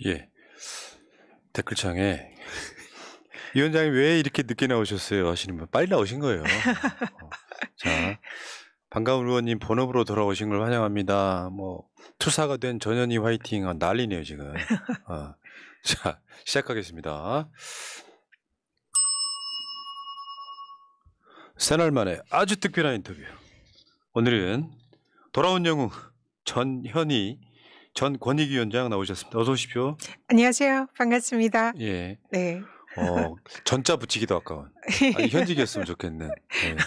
예. 댓글창에 위원장님 왜 이렇게 늦게 나오셨어요 하시는 분 빨리 나오신 거예요. 자, 반가운 의원님 본업으로 돌아오신 걸 환영합니다. 뭐 투사가 된 전현희 화이팅 난리네요 지금. 자, 시작하겠습니다. 새날 만에 아주 특별한 인터뷰. 오늘은 돌아온 영웅 전현희 전 권익위원장 나오셨습니다. 어서 오십시오. 안녕하세요. 반갑습니다. 예. 네. 전자 붙이기도 아까운. 아니, 현직이었으면 좋겠네. 네.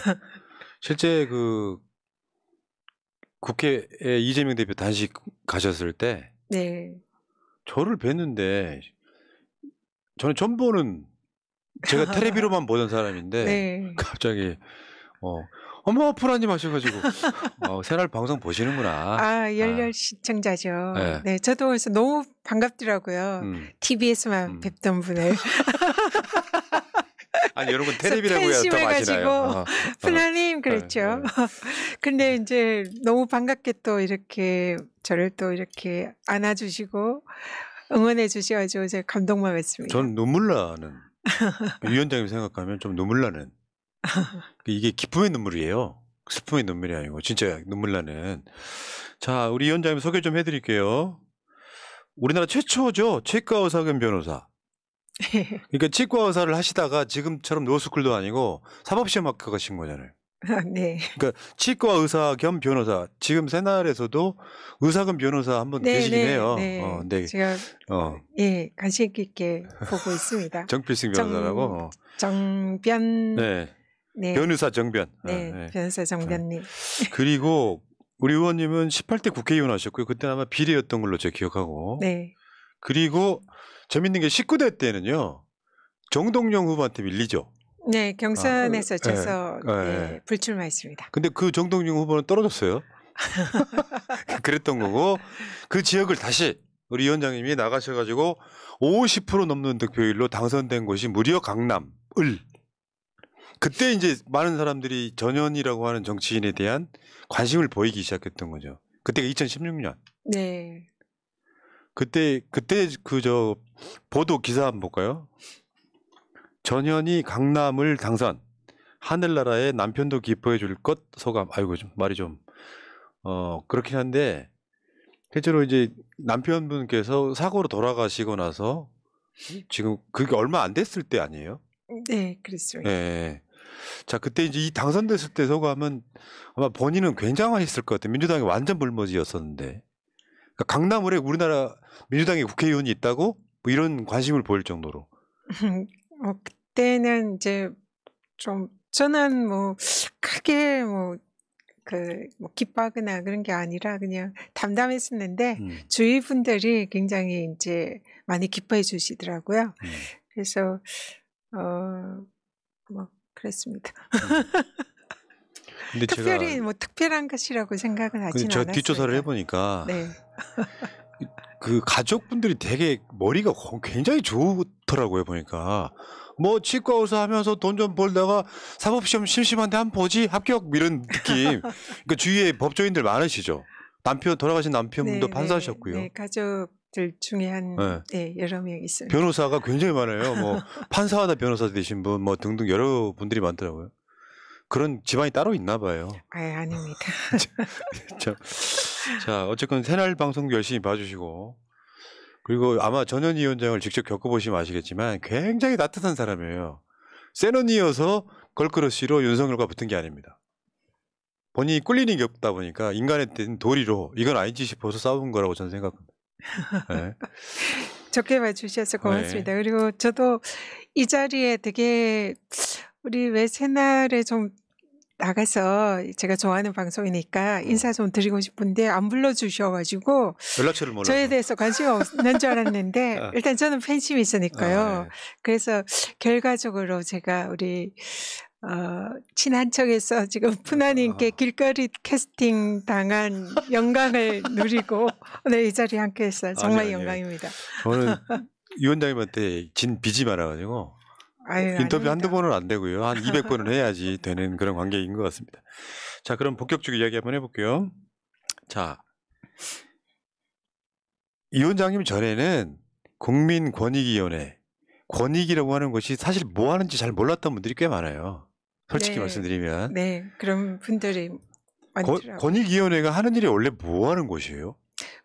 실제 그 국회에 이재명 대표 단식 가셨을 때, 네. 저를 뵀는데 저는 처음 보는, 제가 텔레비로만 보던 사람인데 네. 갑자기 어머 프라님 하셔가지고 새날 방송 보시는구나. 열렬 시청자죠. 네. 네, 저도 그래서 너무 반갑더라고요. TBS만 뵙던 분을. 아니 여러분 텔레비라고 해야 더 아시나요? 프라님 그랬죠. 근데 이제 너무 반갑게 또 이렇게 저를 또 이렇게 안아주시고 응원해 주셔가지고 제가 감동만 했습니다. 전 눈물 나는 위원장님 생각하면 좀 눈물 나는. 이게 기쁨의 눈물이에요. 슬픔의 눈물이 아니고 진짜 눈물 나는. 자, 우리 위원장님 소개 좀 해드릴게요. 우리나라 최초죠. 치과 의사 겸 변호사. 그러니까 치과 의사를 하시다가 지금처럼 로스쿨도 아니고 사법시험 합격하신 거잖아요. 네. 그러니까 치과 의사 겸 변호사. 지금 새날에서도 의사 겸 변호사 한 분 계시긴 해요. 네. 제가 관심 있게 보고 있습니다. 정필승 변호사라고. 정변. 네. 변호사 정변. 네. 변호사 정변님. 그리고 우리 의원님은 18대 국회의원 하셨고요. 그때는 아마 비례였던 걸로 제가 기억하고. 네. 그리고 재밌는 게 19대 때는요. 정동영 후보한테 밀리죠. 네. 경선에서 져서 불출마했습니다. 근데 그 정동영 후보는 떨어졌어요. 그랬던 거고 그 지역을 다시 우리 위원장님이 나가셔가지고 50% 넘는 득표율로 당선된 곳이 무려 강남, 을. 그때 이제 많은 사람들이 전현희라고 하는 정치인에 대한 관심을 보이기 시작했던 거죠. 그때가 2016년. 네. 그때 보도 기사 한번 볼까요? 전현희 강남을 당선. 하늘나라에 남편도 기뻐해 줄 것 소감. 아이고 좀 말이 좀 그렇긴 한데 실제로 이제 남편분께서 사고로 돌아가시고 나서 지금 그게 얼마 안 됐을 때 아니에요? 네, 그렇습니다. 네. 자, 그때 이제 이 당선됐을 때 소감은 아마 본인은 굉장하셨을 것 같아요. 민주당이 완전 불모지였었는데. 그러니까 강남을에 우리나라 민주당의 국회의원이 있다고 뭐 이런 관심을 보일 정도로. 그때는 이제 좀 저는 뭐 크게 기뻐하거나 그런 게 아니라 그냥 담담했었는데 주위 분들이 굉장히 이제 많이 기뻐해 주시더라고요. 그래서 그랬습니다. 근데 특별히 특별한 것이라고 생각은 하진 않았어요. 저 뒷조사를 해보니까 네. 그 가족분들이 되게 머리가 굉장히 좋더라고요 보니까. 뭐 치과 의사 하면서 돈 좀 벌다가 사법시험 심심한데 한번 보지 합격 이런 느낌. 그러니까 주위에 법조인들 많으시죠. 돌아가신 남편분도 판사셨고요. 네, 가족들 중에 여러 명 있어요. 변호사가 굉장히 많아요. 뭐 판사하다 변호사 되신 분, 뭐 등등 여러 분들이 많더라고요. 그런 집안이 따로 있나 봐요. 아닙니다. 자, 어쨌건 새날 방송도 열심히 봐주시고. 그리고 아마 전현희 위원장을 직접 겪어보시면 아시겠지만 굉장히 따뜻한 사람이에요. 센 언니여서 걸크러쉬로 윤석열과 붙은 게 아닙니다. 본인이 꿀리는 게 없다 보니까 인간의 도리로 이건 아니지 싶어서 싸운 거라고 저는 생각합니다. 네. 좋게 봐주셔서 고맙습니다. 그리고 저도 이 자리에 되게 우리 왜 새날에 좀 나가서 제가 좋아하는 방송이니까 인사 좀 드리고 싶은데 안 불러주셔가지고 연락처를 몰라서 저에 대해서 관심이 없는 줄 알았는데 일단 저는 팬심이 있으니까요. 그래서 결과적으로 제가 우리 친한 척에서 지금 푸나님께 길거리 캐스팅 당한 영광을 누리고 오늘 이 자리에 함께해서 정말 영광입니다. 저는 위원장님한테 진 빚이 많아가지고 인터뷰 한두 번은 안 되고요. 한 200번은 해야지 되는 그런 관계인 것 같습니다. 자, 그럼 본격적으로 이야기 한번 해볼게요. 자, 이 위원장님 전에는 국민권익위원회. 권익이라고 하는 것이 사실 뭐 하는지 잘 몰랐던 분들이 꽤 많아요. 솔직히 네. 말씀드리면. 네, 그런 분들이 많더라고요. 권익위원회가 하는 일이 원래 뭐 하는 곳이에요?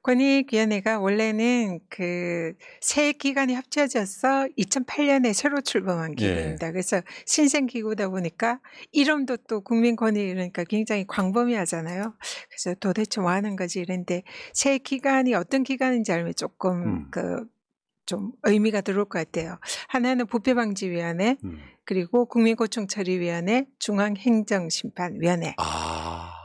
권익위원회가 원래는 그 세 기관이 합쳐져서 2008년에 새로 출범한 기구입니다. 그래서 신생 기구다 보니까 이름도 또 국민권익 그러니까 굉장히 광범위하잖아요. 그래서 도대체 뭐 하는 거지 이랬는데 새 기관이 어떤 기관인지 알면 조금 좀 의미가 들어올 것 같아요. 하나는 부패방지위원회, 그리고 국민고충처리위원회, 중앙행정심판위원회.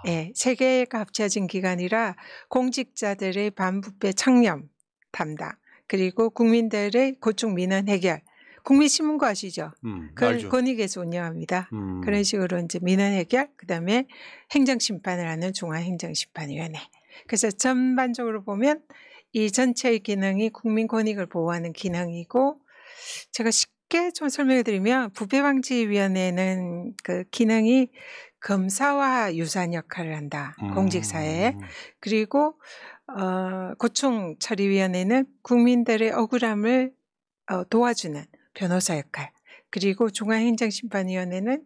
네, 세 개가 합쳐진 기관이라 공직자들의 반부패 청렴 담당, 그리고 국민들의 고충 민원 해결. 국민신문고 아시죠? 그걸 권익에서 운영합니다. 그런 식으로 이제 민원 해결, 그다음에 행정심판을 하는 중앙행정심판위원회. 그래서 전반적으로 보면 이 전체의 기능이 국민 권익을 보호하는 기능이고, 제가 쉽게 좀 설명해 드리면 부패방지위원회는 그 기능이 검사와 유사한 역할을 한다. 공직사회에. 그리고 고충처리위원회는 국민들의 억울함을 도와주는 변호사 역할. 그리고 중앙행정심판위원회는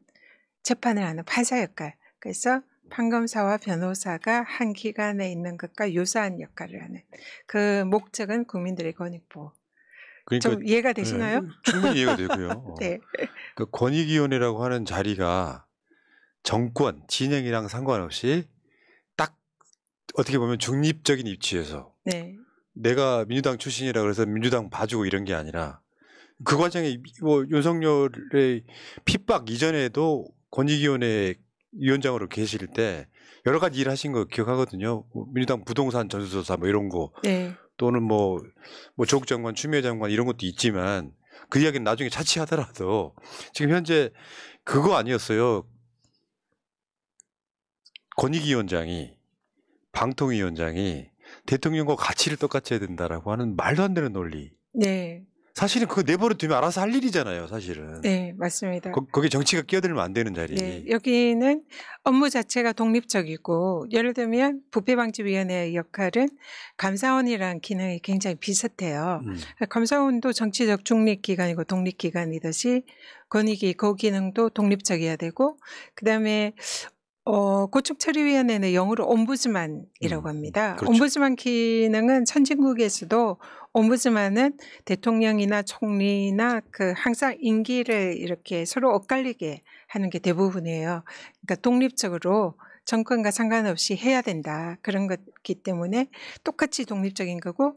재판을 하는 판사 역할. 그래서 판검사와 변호사가 한 기관에 있는 것과 유사한 역할을 하는 그 목적은 국민들의 권익보호. 그러니까, 좀 이해가 되시나요? 네, 충분히 이해가 되고요. 네. 그 권익위원회라고 하는 자리가 정권, 진영이랑 상관없이 딱 어떻게 보면 중립적인 위치에서 내가 민주당 출신이라 그래서 민주당 봐주고 이런 게 아니라 그 과정에 뭐 윤석열의 핍박 이전에도 권익위원회 위원장으로 계실 때 여러 가지 일 하신 거 기억하거든요. 민주당 부동산 전수조사 뭐 이런 거 또는 뭐 조국 장관, 추미애 장관 이런 것도 있지만 그 이야기는 나중에 차치하더라도 지금 현재 그거 아니었어요. 권익위원장이 방통위원장이 대통령과 가치를 똑같이 해야 된다라고 하는 말도 안 되는 논리. 네. 사실은 그거 내버려 두면 알아서 할 일이잖아요, 사실은. 네, 맞습니다. 거기 정치가 끼어들면 안 되는 자리. 네, 여기는 업무 자체가 독립적이고, 예를 들면 부패방지위원회의 역할은 감사원이라는 기능이 굉장히 비슷해요. 감사원도 정치적 중립기관이고 독립기관이듯이 권익위 그 기능도 독립적이어야 되고, 그다음에 고충처리위원회는 영어로 옴부즈만이라고 합니다. 그렇죠. 옴부즈만 기능은 선진국에서도 옴부즈만은 대통령이나 총리나 그 항상 임기를 이렇게 서로 엇갈리게 하는 게 대부분이에요. 그러니까 독립적으로 정권과 상관없이 해야 된다. 그런 것이기 때문에 똑같이 독립적인 거고,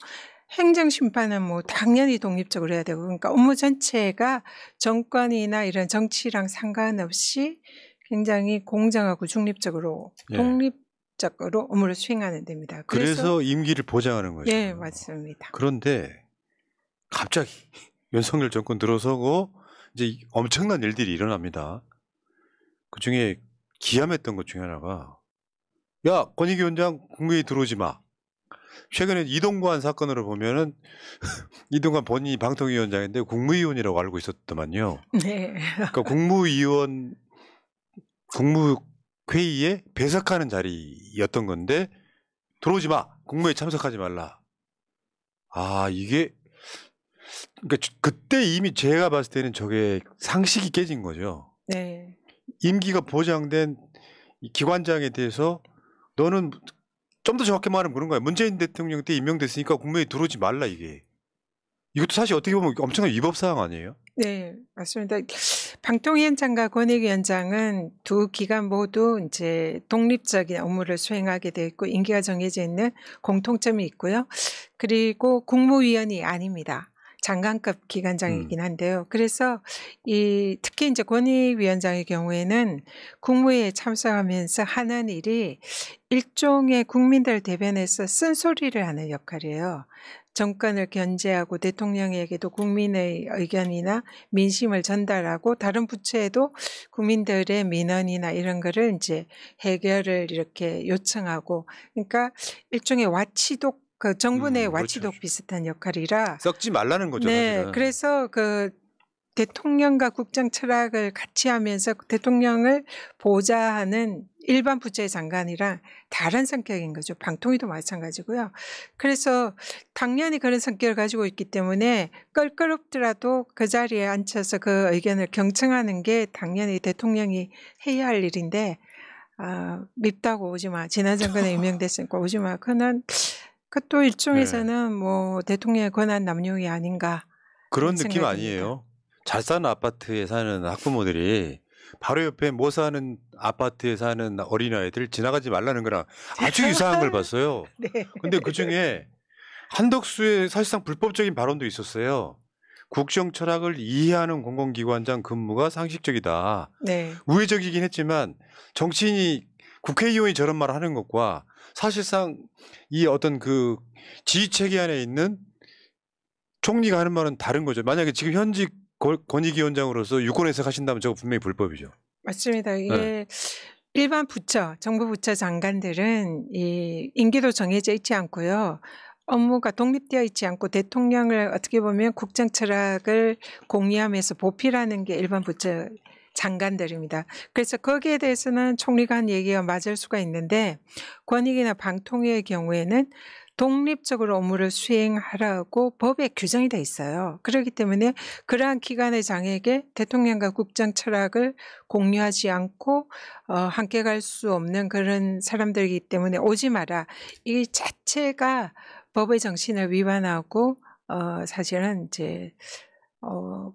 행정심판은 뭐 당연히 독립적으로 해야 되고, 그러니까 업무 전체가 정권이나 이런 정치랑 상관없이 굉장히 공정하고 중립적으로 독립적으로 업무를 수행하는 데입니다. 그래서 임기를 보장하는 거죠. 예, 맞습니다. 그런데 갑자기 윤석열 정권 들어서고 이제 엄청난 일들이 일어납니다. 그중에 기함했던 것 중에 하나가 야, 권익위원장 국무회의 들어오지 마. 최근에 이동관 사건으로 보면은 이동관 본인이 방통위원장인데 국무위원이라고 알고 있었더만요. 네. 그러니까 국무회의에 배석하는 자리였던 건데 들어오지 마. 국무회의 참석하지 말라. 이게 그러니까 그때 이미 제가 봤을 때는 저게 상식이 깨진 거죠. 네. 임기가 보장된 이 기관장에 대해서 너는 좀 더 정확히 말하면 그런 거야. 문재인 대통령 때 임명됐으니까 국무회의 들어오지 말라 이게. 이것도 사실 어떻게 보면 엄청난 위법 사항 아니에요? 네, 맞습니다. 방통위원장과 권익위원장은 두 기관 모두 이제 독립적인 업무를 수행하게 되어 있고 임기가 정해져 있는 공통점이 있고요. 그리고 국무위원이 아닙니다. 장관급 기관장이긴 한데요. 그래서 특히 이제 권익위원장의 경우에는 국무회의에 참석하면서 하는 일이 일종의 국민들 대변해서 쓴소리를 하는 역할이에요. 정권을 견제하고 대통령에게도 국민의 의견이나 민심을 전달하고 다른 부처에도 국민들의 민원이나 이런 거를 이제 해결을 이렇게 요청하고, 그러니까 일종의 와치독, 그 정부 내 와치독 그렇죠. 비슷한 역할이라 썩지 말라는 거죠. 네, 사실은. 그래서 그 대통령과 국정 철학을 같이 하면서 대통령을 보좌하는 일반 부처의 장관이랑 다른 성격인 거죠. 방통위도 마찬가지고요. 그래서 당연히 그런 성격을 가지고 있기 때문에 껄끄럽더라도 그 자리에 앉혀서 그 의견을 경청하는 게 당연히 대통령이 해야 할 일인데 밉다고 오지 마. 지난 정권에 임명됐으니까 오지 마. 그는 그것도 일종에서는 뭐 대통령의 권한 남용이 아닌가. 그런 그런 느낌 생각입니다. 아니에요. 잘 사는 아파트에 사는 학부모들이 바로 옆에 못 사는 아파트에 사는 어린아이들 지나가지 말라는 거랑 아주 유사한 걸 봤어요. 네. 근데 그중에 한덕수의 사실상 불법적인 발언도 있었어요. 국정 철학을 이해하는 공공기관장 근무가 상식적이다. 네. 우회적이긴 했지만 정치인이 국회의원이 저런 말을 하는 것과 사실상 이 어떤 그 지휘체계 안에 있는 총리가 하는 말은 다른 거죠. 만약에 지금 현직 권익위원장으로서 유권 해석하신다면 저거 분명히 불법이죠. 맞습니다. 이게 일반 부처, 정부 부처 장관들은 이 임기도 정해져 있지 않고요. 업무가 독립되어 있지 않고 대통령을 어떻게 보면 국정 철학을 공유하면서 보필하는 게 일반 부처 장관들입니다. 그래서 거기에 대해서는 총리가 한 얘기가 맞을 수가 있는데 권익이나 방통위의 경우에는 독립적으로 업무를 수행하라고 법에 규정이 돼 있어요. 그렇기 때문에 그러한 기관의 장에게 대통령과 국정 철학을 공유하지 않고 함께 갈 수 없는 그런 사람들이기 때문에 오지 마라. 이 자체가 법의 정신을 위반하고 사실은 이제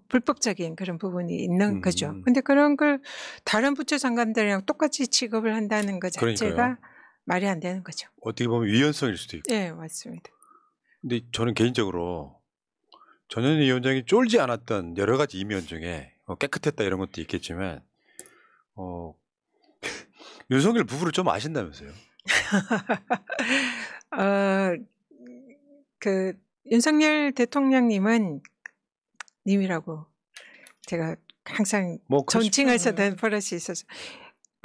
불법적인 그런 부분이 있는 거죠. 근데 그런 걸 다른 부처 장관들이랑 똑같이 취급을 한다는 것 자체가 그러니까요. 말이 안 되는 거죠. 어떻게 보면 위헌성일 수도 있고. 네, 맞습니다. 근데 저는 개인적으로 전현희 위원장이 쫄지 않았던 여러 가지 이면 중에 깨끗했다 이런 것도 있겠지만 윤석열 부부를 좀 아신다면서요? 그 윤석열 대통령님은 님이라고 제가 항상 뭐 존칭을 쓰던 버릇이 있어서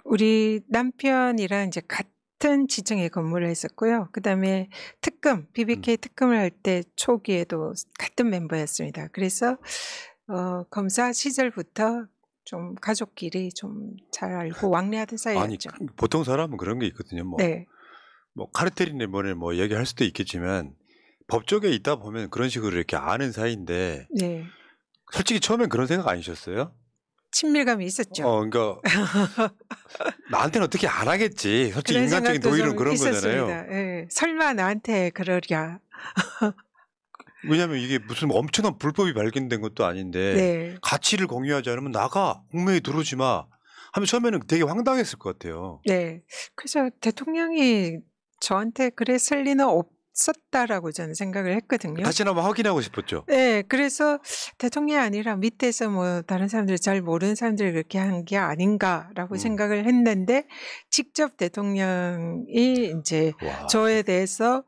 우리 남편이랑 이제 같은 지청에 근무를 했었고요. 그다음에 특검 BBK 특검을 할 때 초기에도 같은 멤버였습니다. 그래서 검사 시절부터 좀 가족끼리 좀 잘 알고 왕래하던 아니 사이였죠. 보통 사람은 그런 게 있거든요. 네. 뭐 카르텔이네 뭐네 뭐 얘기할 수도 있겠지만 법조계 있다 보면 그런 식으로 이렇게 아는 사이인데 네. 솔직히 처음엔 그런 생각 아니셨어요? 친밀감이 있었죠. 그러니까 나한테는 어떻게 안 하겠지. 솔직히 그런 인간적인 생각도 도의는 좀 그런 있었습니다. 거잖아요. 예. 설마 나한테 그러랴. 왜냐하면 이게 무슨 엄청난 불법이 발견된 것도 아닌데 네. 가치를 공유하지 않으면 나가 공매에 들어오지 마 하면 처음에는 되게 황당했을 것 같아요. 네. 그래서 대통령이 저한테 그랬을 리는 없었다라고 저는 생각을 했거든요. 다시 한번 확인하고 싶었죠. 네. 그래서 대통령이 아니라 밑에서 뭐 다른 사람들 잘 모르는 사람들이 그렇게 한 게 아닌가라고 생각을 했는데 직접 대통령이 이제 와. 저에 대해서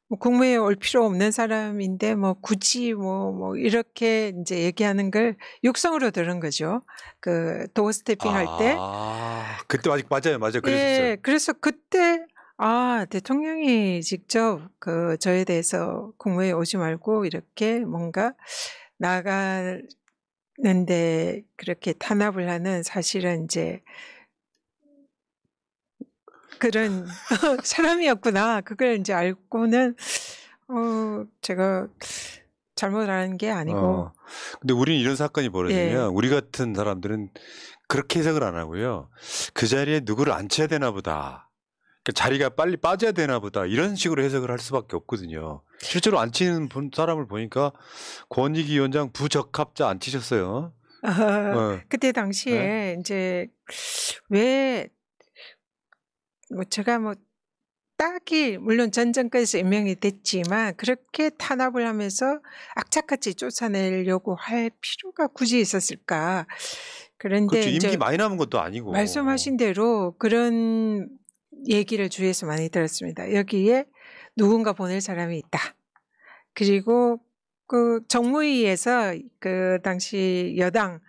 뭐 국무회의에 올 필요 없는 사람인데 뭐 굳이 뭐 이렇게 이제 얘기하는 걸 육성으로 들은 거죠. 그 도어 스태핑 할 때. 그때 맞아요. 그랬었어요. 예. 그래서 그때 대통령이 직접 그 저에 대해서 국무회의에 오지 말고 이렇게 뭔가 나가는데 그렇게 탄압을 하는 사실은 이제 그런 사람이었구나. 그걸 이제 알고는 제가 잘못 아는 게 아니고. 근데 우리는 이런 사건이 벌어지면 예. 우리 같은 사람들은 그렇게 해석을 안 하고요. 그 자리에 누구를 앉혀야 되나 보다. 그러니까 자리가 빨리 빠져야 되나 보다. 이런 식으로 해석을 할 수밖에 없거든요. 실제로 앉히는 사람을 보니까 권익위원장 부적합자 앉히셨어요. 그때 당시에 이제 왜 뭐 제가 뭐 딱히 물론 전 정권에서 임명이 됐지만 그렇게 탄압을 하면서 악착같이 쫓아내려고 할 필요가 굳이 있었을까? 그런데 그렇죠. 이제 임기 많이 남은 것도 아니고. 말씀하신 대로 그런 얘기를 주위에서 많이 들었습니다. 여기에 누군가 보낼 사람이 있다. 그리고 그 정무위에서 그 당시 여당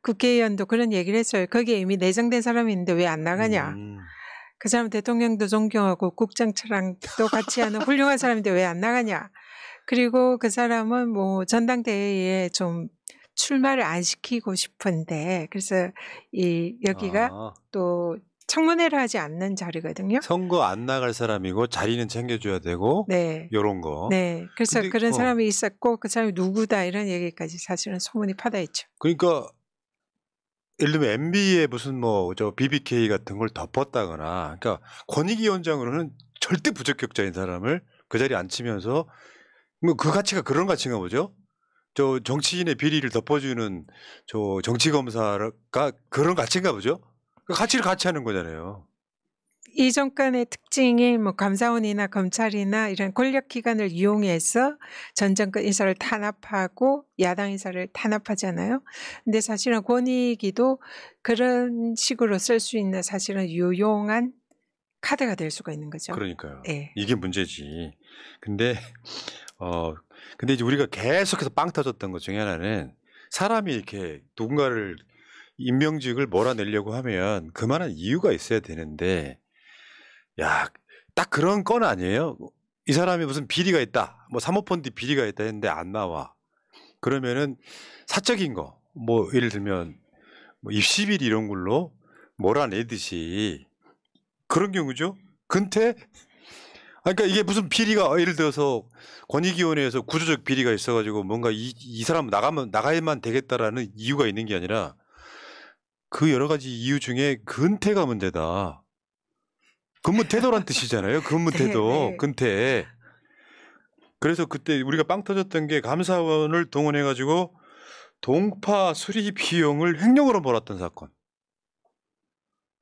국회의원도 그런 얘기를 했어요. 거기에 이미 내정된 사람이 있는데 왜 안 나가냐. 그 사람 대통령도 존경하고 국정 철학도 같이 하는 훌륭한 사람인데 왜 안 나가냐. 그리고 그 사람은 뭐 전당대회에 좀 출마를 안 시키고 싶은데 그래서 여기가 또 청문회를 하지 않는 자리거든요. 선거 안 나갈 사람이고 자리는 챙겨줘야 되고 네. 요런 거. 네. 그래서 근데 그런 사람이 있었고 그 사람이 누구다 이런 얘기까지 사실은 소문이 파다했죠. 그러니까 예를 들면 MB에 무슨 뭐 저 BBK 같은 걸 덮었다거나, 그러니까 권익위원장으로는 절대 부적격자인 사람을 그 자리에 앉히면서 뭐 그 가치가 그런 가치인가 보죠. 저 정치인의 비리를 덮어주는 저 정치검사가 그런 가치인가 보죠. 그 가치를 같이 하는 거잖아요. 이 정권의 특징이 뭐 감사원이나 검찰이나 이런 권력기관을 이용해서 전 정권 인사를 탄압하고 야당 인사를 탄압하잖아요. 근데 사실은 권익위도 그런 식으로 쓸 수 있는 사실은 유용한 카드가 될 수가 있는 거죠. 그러니까요. 네. 이게 문제지. 근데 근데 이제 우리가 계속해서 빵 터졌던 것 중에 하나는, 사람이 이렇게 누군가를 임명직을 몰아내려고 하면 그만한 이유가 있어야 되는데, 야, 딱 그런 건 아니에요. 이 사람이 무슨 비리가 있다, 뭐 사모펀드 비리가 있다 했는데 안 나와. 그러면은 사적인 거, 뭐 예를 들면 뭐 입시비리 이런 걸로 몰아내듯이 그런 경우죠. 근태? 그러니까 이게 무슨 비리가, 예를 들어서 권익위원회에서 구조적 비리가 있어가지고 뭔가 이 사람 나가야만 되겠다라는 이유가 있는 게 아니라 그 여러 가지 이유 중에 근태가 문제다. 근무태도란 뜻이잖아요. 근무태도, 네, 네. 근태. 그래서 그때 우리가 빵 터졌던 게 감사원을 동원해가지고 동파 수리 비용을 횡령으로 몰았던 사건.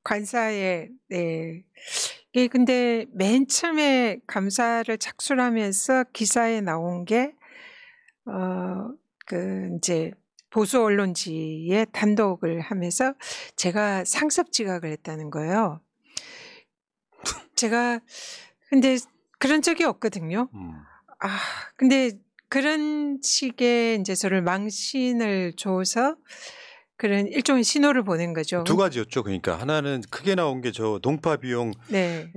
관사에 네. 이게 근데 맨 처음에 감사를 착수하면서 기사에 나온 게 그 이제 보수 언론지에 단독을 하면서 제가 상습 지각을 했다는 거예요. 제가 근데 그런 적이 없거든요. 근데 그런 식의 이제 저를 망신을 줘서 그런 일종의 신호를 보낸 거죠. 두 가지였죠. 그러니까 하나는 크게 나온 게 저 동파 비용 네.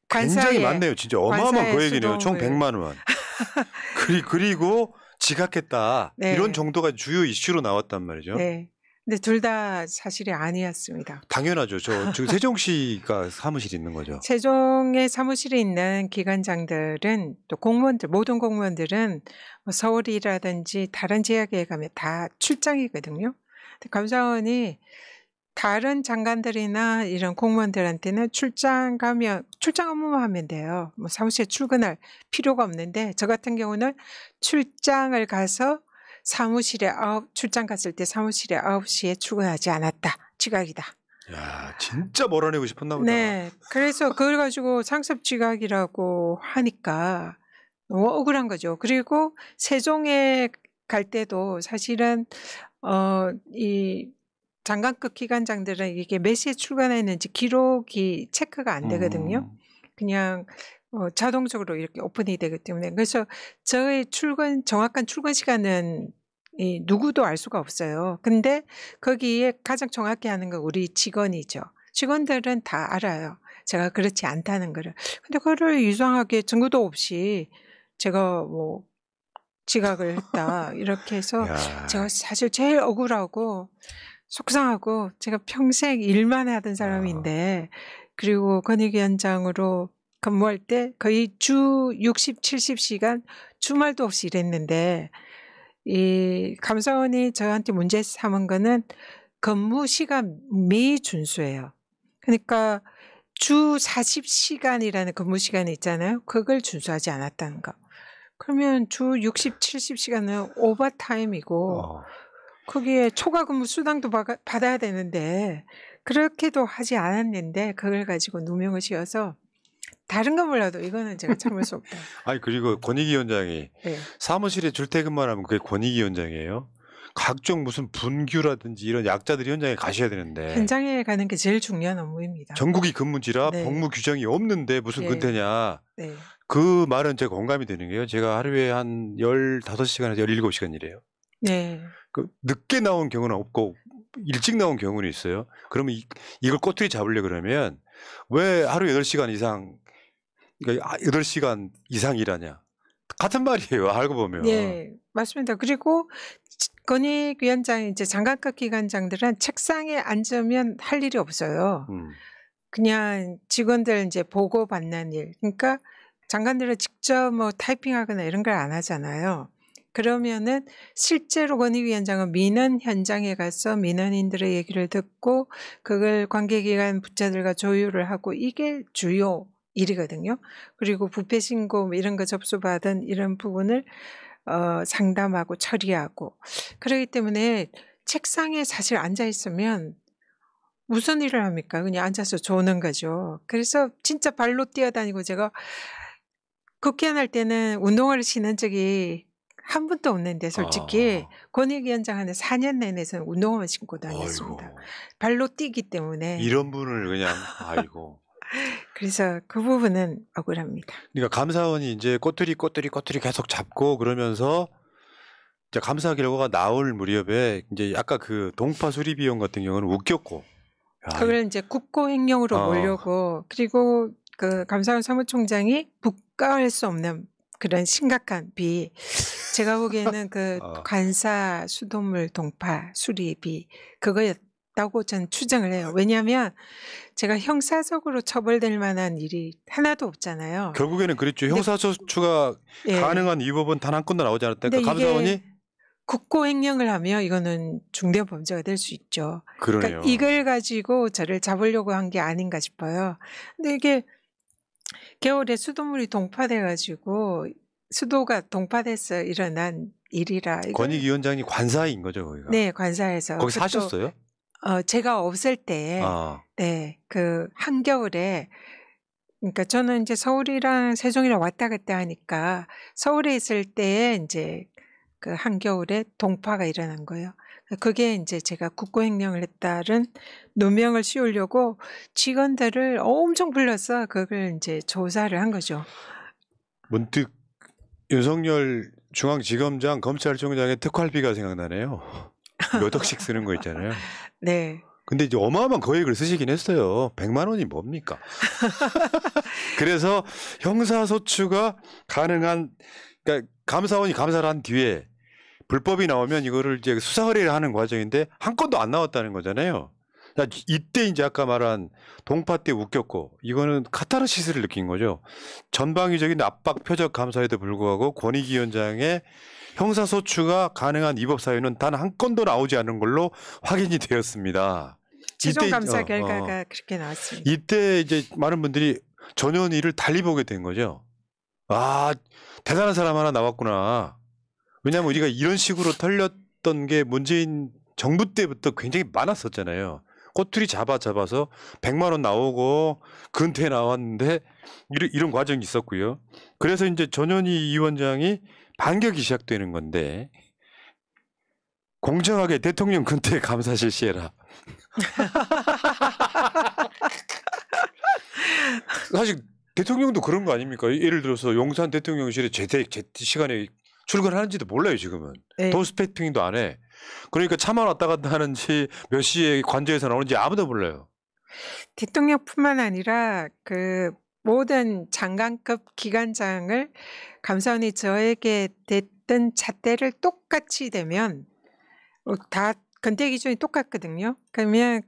굉장히 많네요. 진짜 어마어마한 거액이네요. 총 수동을. 100만 원. 그리고 지각했다. 네. 이런 정도가 주요 이슈로 나왔단 말이죠. 네. 근데 둘 다 사실이 아니었습니다. 당연하죠. 저 세종시가 사무실이 있는 거죠. 세종에 사무실에 있는 기관장들은 또 공무원들, 모든 공무원들은 뭐 서울이라든지 다른 지역에 가면 다 출장이거든요. 근데 감사원이 다른 장관들이나 이런 공무원들한테는 출장 가면 출장 업무만 하면 돼요. 뭐 사무실에 출근할 필요가 없는데, 저 같은 경우는 출장을 가서 출장 갔을 때 사무실에 9시에 출근하지 않았다. 지각이다. 야, 진짜 몰아내고 싶었나 보다. 네. 그래서 그걸 가지고 상습 지각이라고 하니까 너무 억울한 거죠. 그리고 세종에 갈 때도 사실은 이 장관급 기관장들은 이게 몇 시에 출근했는지 기록이 체크가 안 되거든요. 그냥 자동적으로 이렇게 오픈이 되기 때문에. 그래서 저의 정확한 출근 시간은 누구도 알 수가 없어요. 근데 거기에 가장 정확히 하는 건 우리 직원이죠. 직원들은 다 알아요. 제가 그렇지 않다는 거를. 근데 그거를 이상하게 증거도 없이 제가 뭐 지각을 했다 이렇게 해서 야. 제가 사실 제일 억울하고 속상하고, 제가 평생 일만 하던 사람인데, 그리고 권익위원장으로 근무할 때 거의 주 60, 70시간 주말도 없이 일했는데, 이 감사원이 저한테 문제 삼은 거는 근무 시간 미준수예요. 그러니까 주 40시간이라는 근무 시간이 있잖아요. 그걸 준수하지 않았다는 거. 그러면 주 60, 70시간은 오버타임이고 거기에 초과 근무 수당도 받아야 되는데 그렇게도 하지 않았는데 그걸 가지고 누명을 씌워서, 다른 건 몰라도 이거는 제가 참을 수 없다. 아니, 그리고 권익위원장이 네. 사무실에 출퇴근만 하면 그게 권익위원장이에요? 각종 무슨 분규라든지 이런 약자들이 현장에 가셔야 되는데. 현장에 가는 게 제일 중요한 업무입니다. 전국이 근무지라 네. 복무 규정이 없는데 무슨 네. 근태냐. 네. 그 말은 제가 공감이 되는 게요. 제가 하루에 한 15시간에서 17시간 일해요. 네. 그 늦게 나온 경우는 없고 일찍 나온 경우는 있어요. 그러면 이걸 꼬투리 잡으려 그러면 왜 하루 8시간 이상, 그러니까 8시간 이상 일하냐. 같은 말이에요. 알고 보면. 네, 맞습니다. 그리고 권익위원장, 이제 장관급 기관장들은 책상에 앉으면 할 일이 없어요. 그냥 직원들 이제 보고 받는 일. 그러니까 장관들은 직접 뭐 타이핑하거나 이런 걸 안 하잖아요. 그러면은 실제로 권익위원장은 민원 현장에 가서 민원인들의 얘기를 듣고 그걸 관계기관 부처들과 조율을 하고 이게 주요 일이거든요. 그리고 부패 신고 뭐 이런 거 접수받은 이런 부분을 상담하고 처리하고 그렇기 때문에 책상에 사실 앉아 있으면 무슨 일을 합니까? 그냥 앉아서 조는 거죠. 그래서 진짜 발로 뛰어다니고 제가 국회의원 할 때는 운동화를 신은 적이 한 번도 없는데 솔직히 권익위원장 하는 4년 내내서는 운동화만 신고 다녔습니다. 아이고. 발로 뛰기 때문에. 이런 분을 그냥 아이고. 그래서 그 부분은 억울합니다. 그러니까 감사원이 이제 꼬투리 계속 잡고 그러면서 이제 감사 결과가 나올 무렵에 이제 아까 그 동파 수리 비용 같은 경우는 웃겼고 야, 그걸 이제 국고행령으로 몰려고 그리고 그 감사원 사무총장이 묵과할 수 없는 그런 심각한 비. 제가 보기에는 그 관사 수돗물 동파 수리비 그거였다고 저는 추정을 해요. 왜냐하면 제가 형사적으로 처벌될 만한 일이 하나도 없잖아요. 결국에는 그랬죠. 형사소추가 가능한 위법은 단 한 건도 나오지 않았다니까 감사원이 국고행령을 하면 이거는 중대한 범죄가 될 수 있죠. 그러네요. 그러니까 이걸 가지고 저를 잡으려고 한 게 아닌가 싶어요. 근데 이게 겨울에 수돗물이 동파돼가지고 수도가 동파돼서 일어난 일이라. 권익위원장이 관사인 거죠, 거기가? 네, 관사에서. 거기 사셨어요? 제가 없을 때, 네, 그 한겨울에, 그러니까 저는 이제 서울이랑 세종이랑 왔다 갔다 하니까 서울에 있을 때에 이제 그 한겨울에 동파가 일어난 거예요. 그게 이제 제가 국고행령을 했다는 누명을 씌우려고 직원들을 엄청 불러서 그걸 이제 조사를 한 거죠. 문득 윤석열 중앙지검장 검찰총장의 특활비가 생각나네요. 몇 억씩 쓰는 거 있잖아요. 네. 근데 이제 어마어마한 거액을 쓰시긴 했어요. 100만 원이 뭡니까? 그래서 형사소추가 가능한, 그러니까 감사원이 감사를 한 뒤에 불법이 나오면 이거를 이제 수사 의뢰를 하는 과정인데 한 건도 안 나왔다는 거잖아요. 이때 이제 아까 말한 동파 때 웃겼고 이거는 카타르시스를 느낀 거죠. 전방위적인 압박 표적 감사에도 불구하고 권익위원장의 형사소추가 가능한 위법 사유는 단 한 건도 나오지 않은 걸로 확인이 되었습니다. 최종 감사 결과가 그렇게 나왔습니다. 이때 이제 많은 분들이 전현희를 달리 보게 된 거죠. 아, 대단한 사람 하나 나왔구나. 왜냐하면 우리가 이런 식으로 털렸던 게 문재인 정부 때부터 굉장히 많았었잖아요. 꼬투리 잡아서 100만 원 나오고 근태 나왔는데 이런 과정이 있었고요. 그래서 이제 전현희 위원장이 반격이 시작되는 건데 공정하게 대통령 근태 감사 실시해라. 사실 대통령도 그런 거 아닙니까? 예를 들어서 용산 대통령실에 제때 시간에 출근하는지도 몰라요 지금은. 네. 도스패핑도 안 해. 그러니까 차만 왔다 갔다 하는지 몇 시에 관저에서 나오는지 아무도 몰라요. 대통령뿐만 아니라 그 모든 장관급 기관장을 감사원이 저에게 댔던 잣대를 똑같이 대면 다 근태 기준이 똑같거든요. 그러면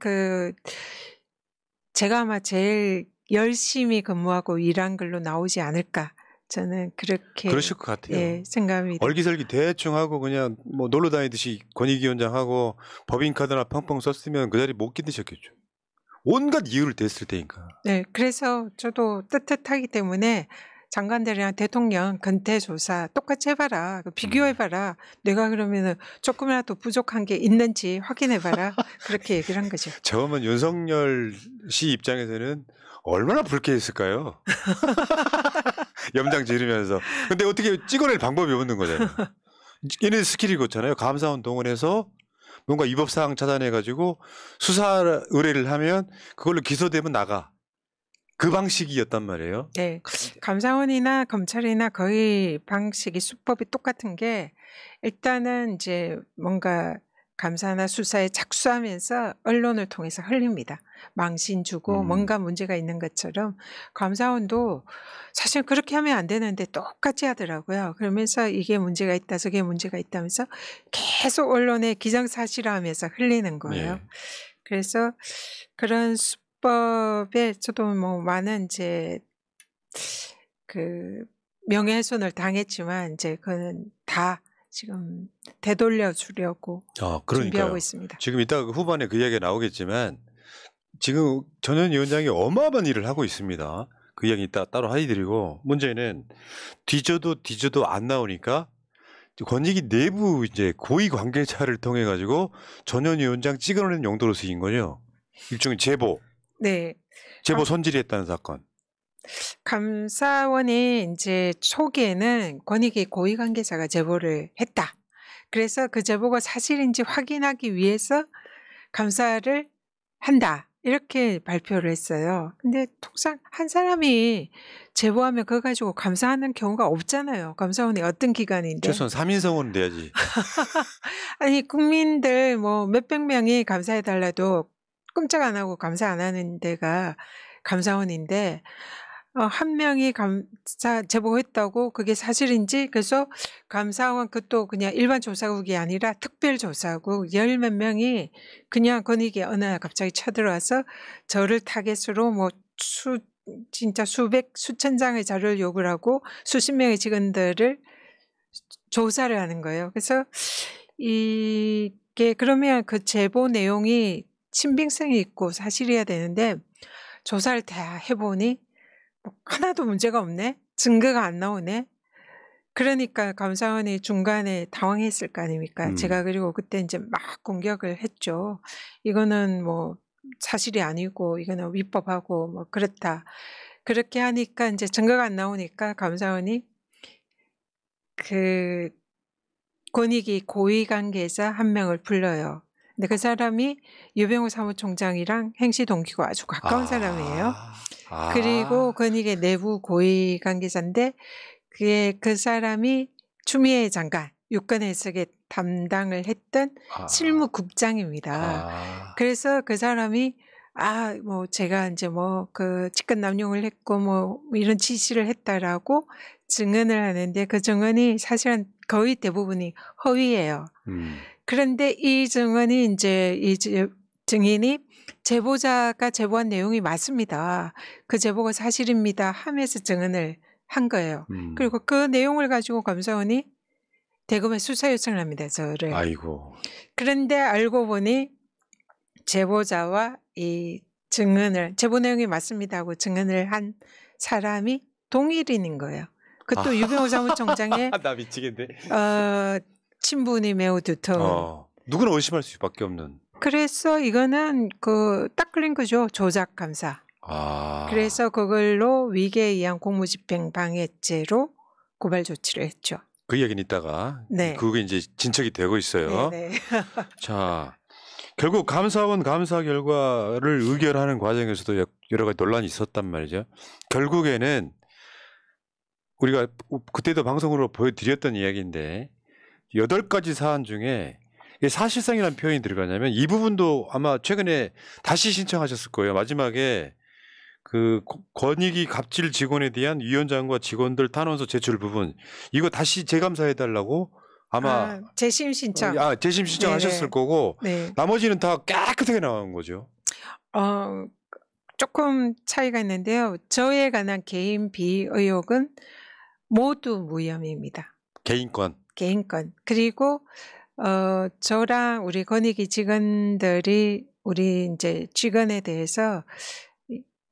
제가 아마 제일 열심히 근무하고 일한 걸로 나오지 않을까. 저는 그렇게 그러실 것 같아요. 생각합니다. 얼기설기 대충 하고 그냥 뭐 놀러 다니듯이 권익위원장하고 법인카드나 펑펑 썼으면 그 자리 못 견디셨겠죠. 온갖 이유를 댔을 테니까. 네, 그래서 저도 떳떳하기 때문에 장관들이랑 대통령 근태 조사 똑같이 해봐라. 비교해봐라. 내가 그러면은 조금이라도 부족한 게 있는지 확인해봐라. 그렇게 얘기를 한 거죠. 처음은 윤석열 씨 입장에서는 얼마나 불쾌했을까요? 염장 지르면서. 근데 어떻게 찍어낼 방법이 없는 거잖아요. 얘네 스킬이 그렇잖아요. 감사원 동원해서 뭔가 위법사항 찾아내가지고 수사 의뢰를 하면 그걸로 기소되면 나가. 그 방식이었단 말이에요. 네. 감사원이나 검찰이나 거의 방식이 수법이 똑같은 게 일단은 이제 뭔가 감사나 수사에 착수하면서 언론을 통해서 흘립니다. 망신 주고 뭔가 문제가 있는 것처럼 감사원도 사실 그렇게 하면 안 되는데 똑같이 하더라고요. 그러면서 이게 문제가 있다 저게 문제가 있다면서 계속 언론에 기정사실화하면서 흘리는 거예요. 네. 그래서 그런 입법에 저도 뭐 많은 이제 그 명예훼손을 당했지만 이제 그거는 다 지금 되돌려 주려고 준비하고 그러니까요. 있습니다. 지금 이따 후반에 그 이야기가 나오겠지만 지금 전현 위원장이 어마어마한 일을 하고 있습니다. 그 이야기 이따 따로 해드리고 문제는 뒤져도 안 나오니까 권익위 내부 이제 고위 관계자를 통해 가지고 전현 위원장 찍어내는 용도로 쓰인 거죠. 일종의 제보 네. 손질이 했다는 사건. 감사원이 이제 초기에는 권익위 고위 관계자가 제보를 했다. 그래서 그 제보가 사실인지 확인하기 위해서 감사를 한다. 이렇게 발표를 했어요. 근데 통상 한 사람이 제보하면 그거 가지고 감사하는 경우가 없잖아요. 감사원이 어떤 기관인데. 최소한 3인성은 돼야지. 아니 국민들 뭐 몇백 명이 감사해달라도 꼼짝 안 하고 감사 안 하는 데가 감사원인데 한 명이 감사 제보했다고 그게 사실인지 그래서 감사원 그것도 그냥 일반 조사국이 아니라 특별조사국 열 몇 명이 그냥 권익위 어느 날 갑자기 쳐들어와서 저를 타겟으로 뭐 진짜 수천 장의 자료를 요구를 하고 수십 명의 직원들을 조사를 하는 거예요. 그래서 이게 그러면 그 제보 내용이 신빙성이 있고 사실이어야 되는데 조사를 다 해보니 뭐 하나도 문제가 없네. 증거가 안 나오네. 그러니까 감사원이 중간에 당황했을 거 아닙니까? 제가 그리고 그때 이제 막 공격을 했죠. 이거는 뭐 사실이 아니고 이거는 위법하고 뭐 그렇다. 그렇게 하니까 이제 증거가 안 나오니까 감사원이 그 권익위 고위 관계자 한 명을 불러요. 근데 그 사람이 유병우 사무총장이랑 행시 동기가 아주 가까운 사람이에요. 그리고 권익위 내부 고위 관계자인데 그 사람이 추미애 장관 유권 해석에 담당을 했던 실무국장입니다. 그래서 그 사람이 뭐 제가 이제 뭐 그 직권 남용을 했고 뭐 이런 지시를 했다라고 증언을 하는데 그 증언이 사실은 거의 대부분이 허위예요. 그런데 이 증언이 이제 증인이 제보자가 제보한 내용이 맞습니다. 그 제보가 사실입니다 하면서 증언을 한 거예요. 그리고 그 내용을 가지고 감사원이 대검에 수사 요청을 합니다. 저를. 아이고. 그런데 알고 보니 제보자와 이 제보 내용이 맞습니다 하고 증언을 한 사람이 동일인인 거예요. 그것도 유병우 사무총장의 나 미치겠네. 친분이 매우 두터운. 누구나 의심할 수밖에 없는. 그래서 이거는 딱 걸린 거죠. 조작 감사. 그래서 그걸로 위계에 의한 공무집행 방해죄로 고발 조치를 했죠. 그 이야기는 이따가. 네. 그게 이제 진척이 되고 있어요. 네. 자, 결국 감사원 감사 결과를 의결하는 과정에서도 여러 가지 논란이 있었단 말이죠. 결국에는 우리가 그때도 방송으로 보여드렸던 이야기인데 8가지 사안 중에 사실상이라는 표현이 들어가냐면 이 부분도 아마 최근에 다시 신청하셨을 거예요. 마지막에 그 권익위 갑질 직원에 대한 위원장과 직원들 탄원서 제출 부분 이거 다시 재감사해달라고 아마 재심 신청. 재심 신청하셨을 거고 네. 나머지는 다 깨끗하게 나온 거죠. 조금 차이가 있는데요. 저에 관한 개인 비위 의혹은 모두 무혐의입니다. 개인권. 그리고 저랑 우리 권익위 직원들이 우리 이제 직원에 대해서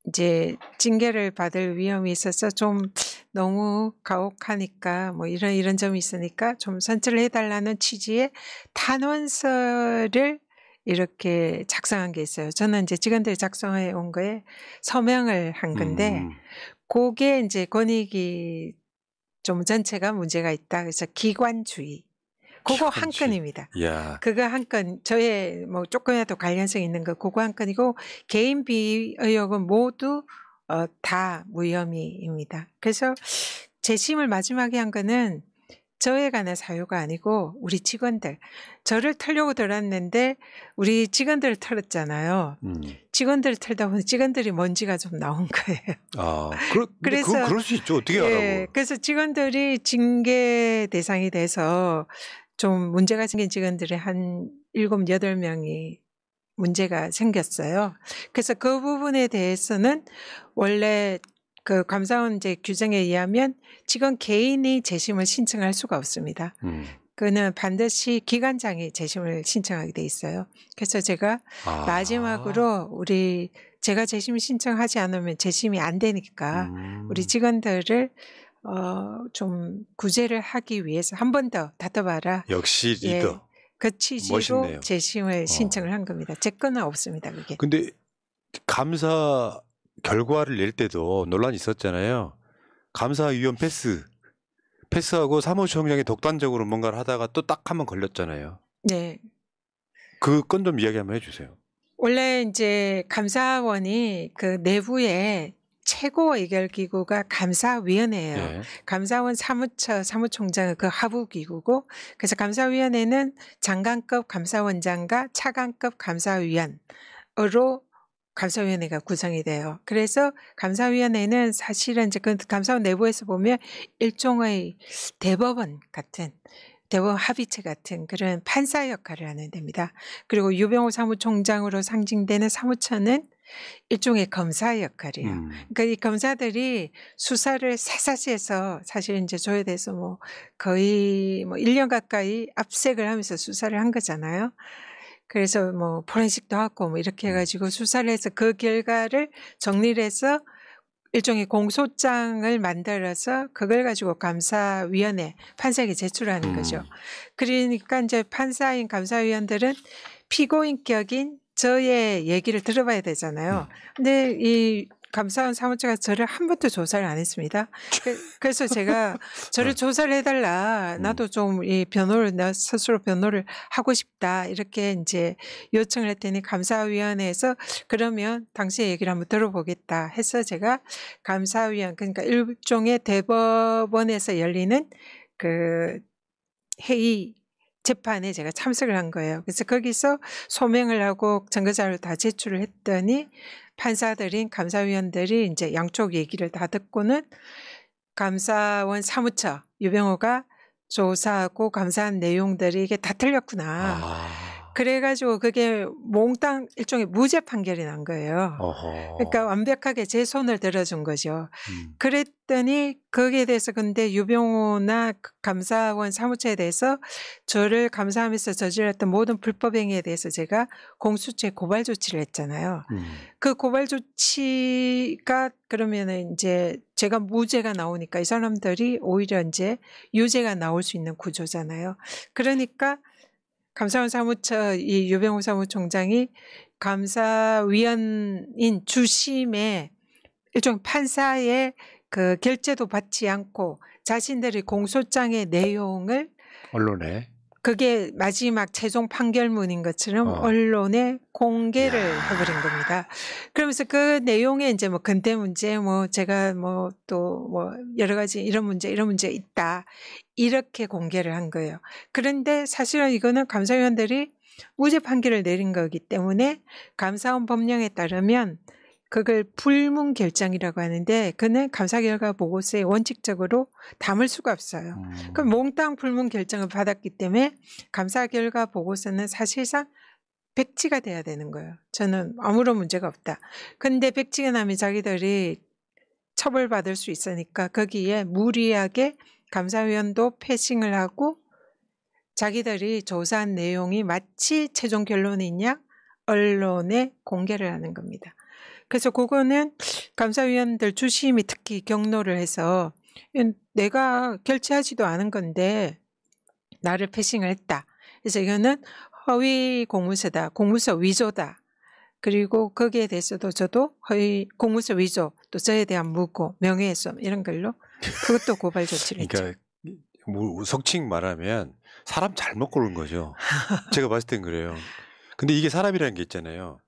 이제 징계를 받을 위험이 있어서 좀 너무 가혹하니까 뭐 이런 점이 있으니까 좀 선처를 해달라는 취지의 탄원서를 이렇게 작성한 게 있어요. 저는 이제 직원들이 작성해 온 거에 서명을 한 건데 그게 이제 권익위 좀 전체가 문제가 있다. 그래서 기관주의. 그거 한 건입니다. 그거 한 건, 저의 뭐 조금이라도 관련성 있는 거, 그거 한 건이고, 개인 비위 의혹은 모두 다 무혐의입니다. 그래서 재심을 마지막에 한 거는 저에 관한 사유가 아니고 우리 직원들. 저를 털려고 들었는데 우리 직원들을 털었잖아요. 직원들을 털다 보니 직원들이 먼지가 좀 나온 거예요. 그래서 그럴 수 있죠. 어떻게 알아요? 그래서 직원들이 징계 대상이 돼서 좀 문제가 생긴 직원들이 한 7, 8명이 문제가 생겼어요. 그래서 그 부분에 대해서는 원래 그 감사원제 규정에 의하면 직원 개인이 재심을 신청할 수가 없습니다. 그는 반드시 기관장이 재심을 신청하게 돼 있어요. 그래서 제가 마지막으로 제가 재심 신청하지 않으면 재심이 안 되니까 우리 직원들을 좀 구제를 하기 위해서 한 번 더 다퉈봐라. 역시 예, 리더. 그 취지로 멋있네요. 재심을 신청을 한 겁니다. 제 거는 없습니다. 그게. 근데 감사 결과를 낼 때도 논란이 있었잖아요. 감사위원 패스하고 사무총장이 독단적으로 뭔가를 하다가 또 딱 한 번 걸렸잖아요. 네. 그 건 좀 이야기 한번 해주세요. 원래 이제 감사원이 그 내부에 최고 의결기구가 감사위원회예요. 예. 감사원 사무총장은 그 하부기구고, 그래서 감사위원회는 장관급 감사원장과 차관급 감사위원으로 감사위원회가 구성이 돼요. 그래서 감사위원회는 사실은 이제 그 감사원 내부에서 보면 일종의 대법원 합의체 같은 그런 판사 역할을 하는 데입니다. 그리고 유병호 사무총장으로 상징되는 사무처는 일종의 검사 역할이에요. 그러니까 이 검사들이 수사를 샅샅이 해서 사실 이제 저에 대해서 뭐 거의 1년 가까이 압색을 하면서 수사를 한 거잖아요. 그래서 뭐 포렌식도 하고 뭐 이렇게 해가지고 수사를 해서 그 결과를 정리를 해서 일종의 공소장을 만들어서 그걸 가지고 감사위원회 판사에게 제출하는 거죠. 그러니까 이제 판사인 감사위원들은 피고인격인 저의 얘기를 들어봐야 되잖아요. 근데 이 감사원 사무처가 저를 한 번도 조사를 안 했습니다. 그래서 제가 저를 조사를 해달라. 나도 좀 이 나 스스로 변호를 하고 싶다. 이렇게 이제 요청을 했더니 감사위원회에서 그러면 당시의 얘기를 한번 들어보겠다 해서 제가 감사위원, 그러니까 일종의 대법원에서 열리는 그 회의 재판에 제가 참석을 한 거예요. 그래서 거기서 소명을 하고 증거자료를 다 제출을 했더니 판사들인 감사위원들이 이제 양쪽 얘기를 다 듣고는 감사원 사무처 유병호가 조사하고 감사한 내용들이 이게 다 틀렸구나. 그래가지고 그게 몽땅 일종의 무죄 판결이 난 거예요. 그러니까 완벽하게 제 손을 들어준 거죠. 그랬더니 거기에 대해서 근데 유병호나 감사원 사무처에 대해서 저를 감사하면서 저질렀던 모든 불법 행위에 대해서 제가 공수처에 고발 조치를 했잖아요. 그 고발 조치가 그러면은 이제 제가 무죄가 나오니까 이 사람들이 오히려 이제 유죄가 나올 수 있는 구조잖아요. 그러니까 감사원 사무처 이 유병호 사무총장이 감사위원인 주심에 일종 판사의 그 결재도 받지 않고 자신들의 공소장의 내용을 언론에 그게 마지막 최종 판결문인 것처럼 언론에 공개를 해버린 겁니다. 그러면서 그 내용에 이제 뭐 근대 문제, 뭐 제가 뭐 또 뭐 여러 가지 이런 문제 있다. 이렇게 공개를 한 거예요. 그런데 사실은 이거는 감사위원들이 무죄 판결을 내린 거기 때문에 감사원 법령에 따르면 그걸 불문 결정이라고 하는데 그는 감사 결과 보고서에 원칙적으로 담을 수가 없어요. 그럼 몽땅 불문 결정을 받았기 때문에 감사 결과 보고서는 사실상 백지가 돼야 되는 거예요. 저는 아무런 문제가 없다. 근데 백지가 나면 자기들이 처벌받을 수 있으니까 거기에 무리하게 감사위원도 패싱을 하고 자기들이 조사한 내용이 마치 최종 결론이냐 언론에 공개를 하는 겁니다. 그래서 그거는 감사위원들 주심이 특히 경로를 해서 내가 결재하지도 않은 건데 나를 패싱을 했다. 그래서 이거는 허위 공문서다. 공문서 위조다. 그리고 거기에 대해서도 저도 허위 공문서 위조 또 저에 대한 무고 명예훼손 이런 걸로 그것도 고발 조치를 했죠. 그러니까 뭐 속칭 말하면 사람 잘못 고른 거죠. 제가 봤을 땐 그래요. 근데 이게 사람이라는 게 있잖아요.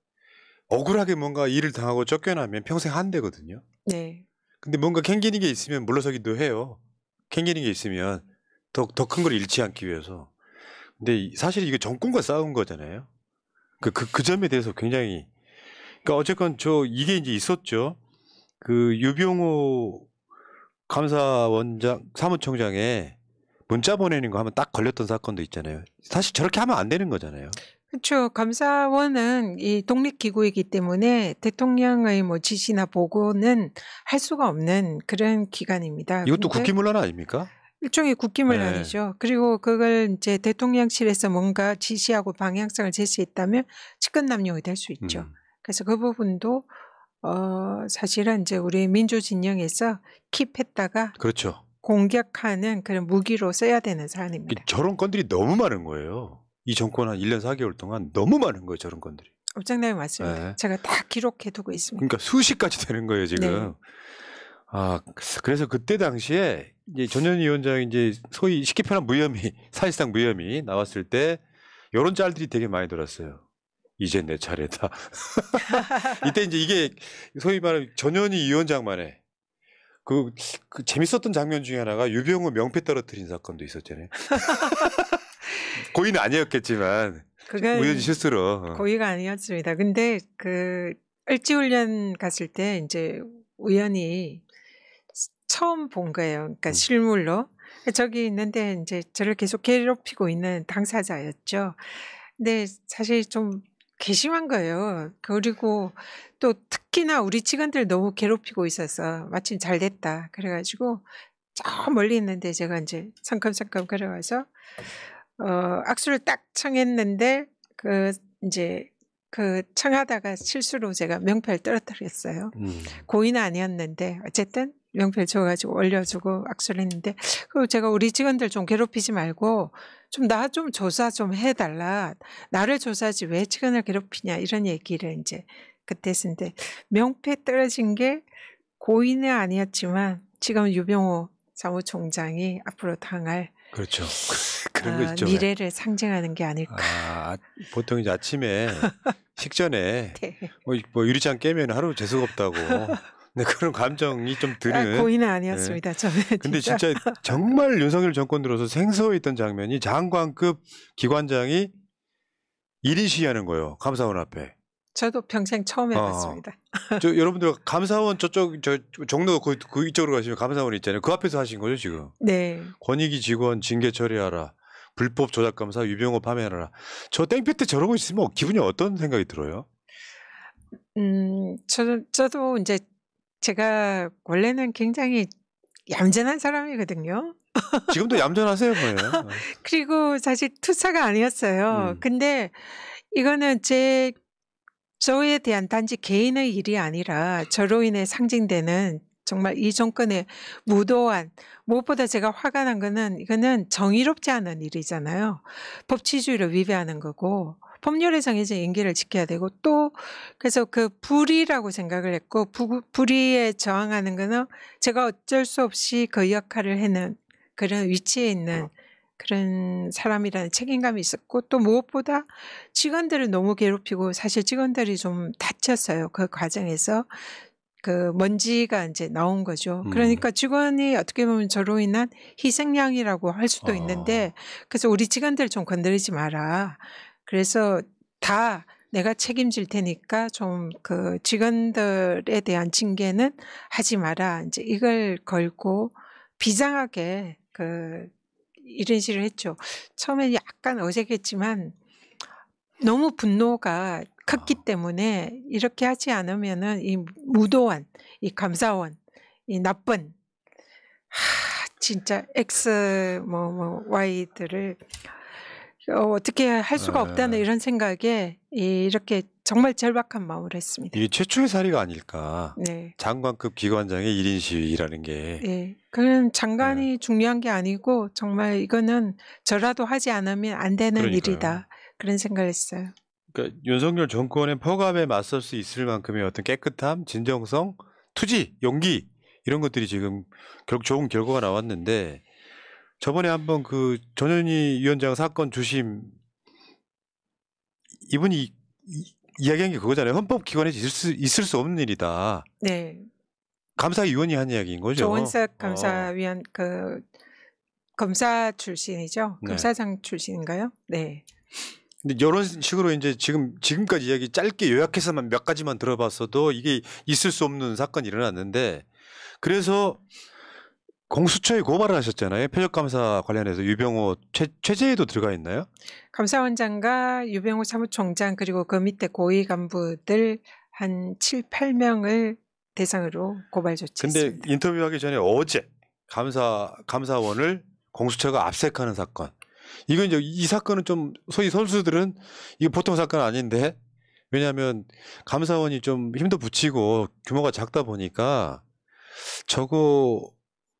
억울하게 뭔가 일을 당하고 쫓겨나면 평생 한대거든요. 네. 근데 뭔가 캥기는 게 있으면 물러서기도 해요. 캥기는 게 있으면 더 큰 걸 잃지 않기 위해서. 근데 사실 이게 정권과 싸운 거잖아요. 그 점에 대해서 굉장히. 그러니까 어쨌건 이게 이제 있었죠. 그 유병호 감사원장 사무총장에 문자 보내는 거 하면 딱 걸렸던 사건도 있잖아요. 사실 저렇게 하면 안 되는 거잖아요. 그렇죠. 감사원은 이 독립기구이기 때문에 대통령의 뭐 지시나 보고는 할 수가 없는 그런 기관입니다. 이것도 근데 국기문란 아닙니까? 일종의 네. 국기문란이죠. 그리고 그걸 이제 대통령실에서 뭔가 지시하고 방향성을 제시했다면 직권남용이 될 수 있죠. 그래서 그 부분도 사실은 이제 우리 민주진영에서 킵했다가 그렇죠. 공격하는 그런 무기로 써야 되는 사안입니다. 저런 건들이 너무 많은 거예요. 이 정권 한 1년 4개월 동안 너무 많은 거예요. 저런 건들이. 엄청나게 많습니다. 네. 제가 다 기록해두고 있습니다. 그러니까 수십 가지 되는 거예요 지금. 네. 아 그래서 그때 당시에 이제 전현희 위원장이 이제 소위 쉽게 표현한 무혐의, 사실상 무혐의 나왔을 때 이런 짤들이 되게 많이 돌았어요. 이제 내 차례다. 이때 이제 이게 소위 말하는 전현희 위원장만의 그 재밌었던 장면 중에 하나가 유병우 명패 떨어뜨린 사건도 있었잖아요. 고의는 아니었겠지만 그건 우연히 실수로. 고의가 아니었습니다. 근데 그 을지훈련 갔을 때 이제 우연히 처음 본 거예요. 그러니까 실물로. 저기 있는데 이제 저를 계속 괴롭히고 있는 당사자였죠. 근데 사실 좀 괘씸한 거예요. 그리고 또 특히나 우리 직원들 너무 괴롭히고 있어서 마침 잘 됐다. 그래가지고 저 멀리 있는데 제가 이제 성큼성큼 걸어가서 악수를 딱 청했는데 이제 청하다가 실수로 제가 명패를 떨어뜨렸어요. 고의는 아니었는데 어쨌든 명패를 줘가지고 올려주고 악수를 했는데 그리고 제가 우리 직원들 좀 괴롭히지 말고 좀 나 좀 조사 좀 해달라. 나를 조사하지 왜 직원을 괴롭히냐 이런 얘기를 이제 그때 했는데 명패 떨어진 게 고의는 아니었지만 지금 유병호 사무총장이 앞으로 당할 그렇죠. 그런 거 있죠. 미래를 상징하는 게 아닐까. 보통 이제 아침에 식전에 네. 뭐 유리창 깨면 하루 재수가 없다고. 네, 그런 감정이 좀 드는. 고의는 아니었습니다. 네. 저는 근데 진짜 정말 윤석열 정권 들어서 생소했던 장면이 장관급 기관장이 1인 시위하는 거예요. 감사원 앞에. 저도 평생 처음 해봤습니다. 여러분들 감사원 저쪽 종로 그 이쪽으로 가시면 감사원 있잖아요. 그 앞에서 하신 거죠 지금. 네. 권익위 직원 징계 처리하라. 불법 조작 감사 유병호 파면하라. 저 땡볕 때 저러고 있으면 기분이 어떤 생각이 들어요? 저도 이제 제가 원래는 굉장히 얌전한 사람이거든요. 지금도 얌전하세요, 뭐예요? 그리고 사실 투사가 아니었어요. 근데 이거는 저에 대한 단지 개인의 일이 아니라 저로 인해 상징되는 정말 이 정권의 무도한, 무엇보다 제가 화가 난 거는 이거는 정의롭지 않은 일이잖아요. 법치주의를 위배하는 거고 법률에 정해진 임기를 지켜야 되고 또 그래서 그 불의라고 생각을 했고 불의에 저항하는 거는 제가 어쩔 수 없이 그 역할을 해는 그런 위치에 있는 그런 사람이라는 책임감이 있었고 또 무엇보다 직원들을 너무 괴롭히고 사실 직원들이 좀 다쳤어요. 그 과정에서 그 먼지가 이제 나온 거죠. 그러니까 직원이 어떻게 보면 저로 인한 희생양이라고 할 수도 있는데 그래서 우리 직원들 좀 건드리지 마라. 그래서 다 내가 책임질 테니까 좀 그 직원들에 대한 징계는 하지 마라. 이제 이걸 걸고 비장하게 이런 식으로 했죠. 처음에 약간 어색했지만 너무 분노가 컸기 때문에 이렇게 하지 않으면은 이 무도한 이 감사원 이 나쁜 진짜 X Y들을 어떻게 할 수가 없다는 이런 생각에 이렇게 정말 절박한 마음을 했습니다. 이게 최초의 사례가 아닐까. 네. 장관급 기관장의 1인 시위라는 게. 네. 그건 장관이 중요한 게 아니고 정말 이거는 저라도 하지 않으면 안 되는 그러니까요. 일이다. 그런 생각을 했어요. 그러니까 윤석열 정권의 포갑에 맞설 수 있을 만큼의 어떤 깨끗함, 진정성, 투지, 용기 이런 것들이 지금 결국 좋은 결과가 나왔는데 저번에 한번 그 전현희 위원장 사건 주심 이분이 이야기한 게 그거잖아요. 헌법기관에서 있을 수 없는 일이다. 네. 감사위원이 한 이야기인 거죠. 조원석 감사위원 검사 출신이죠. 네. 검사장 출신인가요? 네. 근데 이런 식으로 이제 지금까지 이야기 짧게 요약해서만 몇 가지만 들어봤어도 이게 있을 수 없는 사건이 일어났는데 그래서 공수처에 고발을 하셨잖아요. 표적감사 관련해서 유병호 최재해도 들어가 있나요? 감사원장과 유병호 사무총장 그리고 그 밑에 고위 간부들 한 7, 8명을 대상으로 고발 근데 조치했습니다. 인터뷰하기 전에 어제 감사원을 공수처가 압색하는 사건. 이건 이제 이 사건은 좀 소위 선수들은 이게 보통 사건 아닌데 왜냐하면 감사원이 좀 힘도 붙이고 규모가 작다 보니까 저거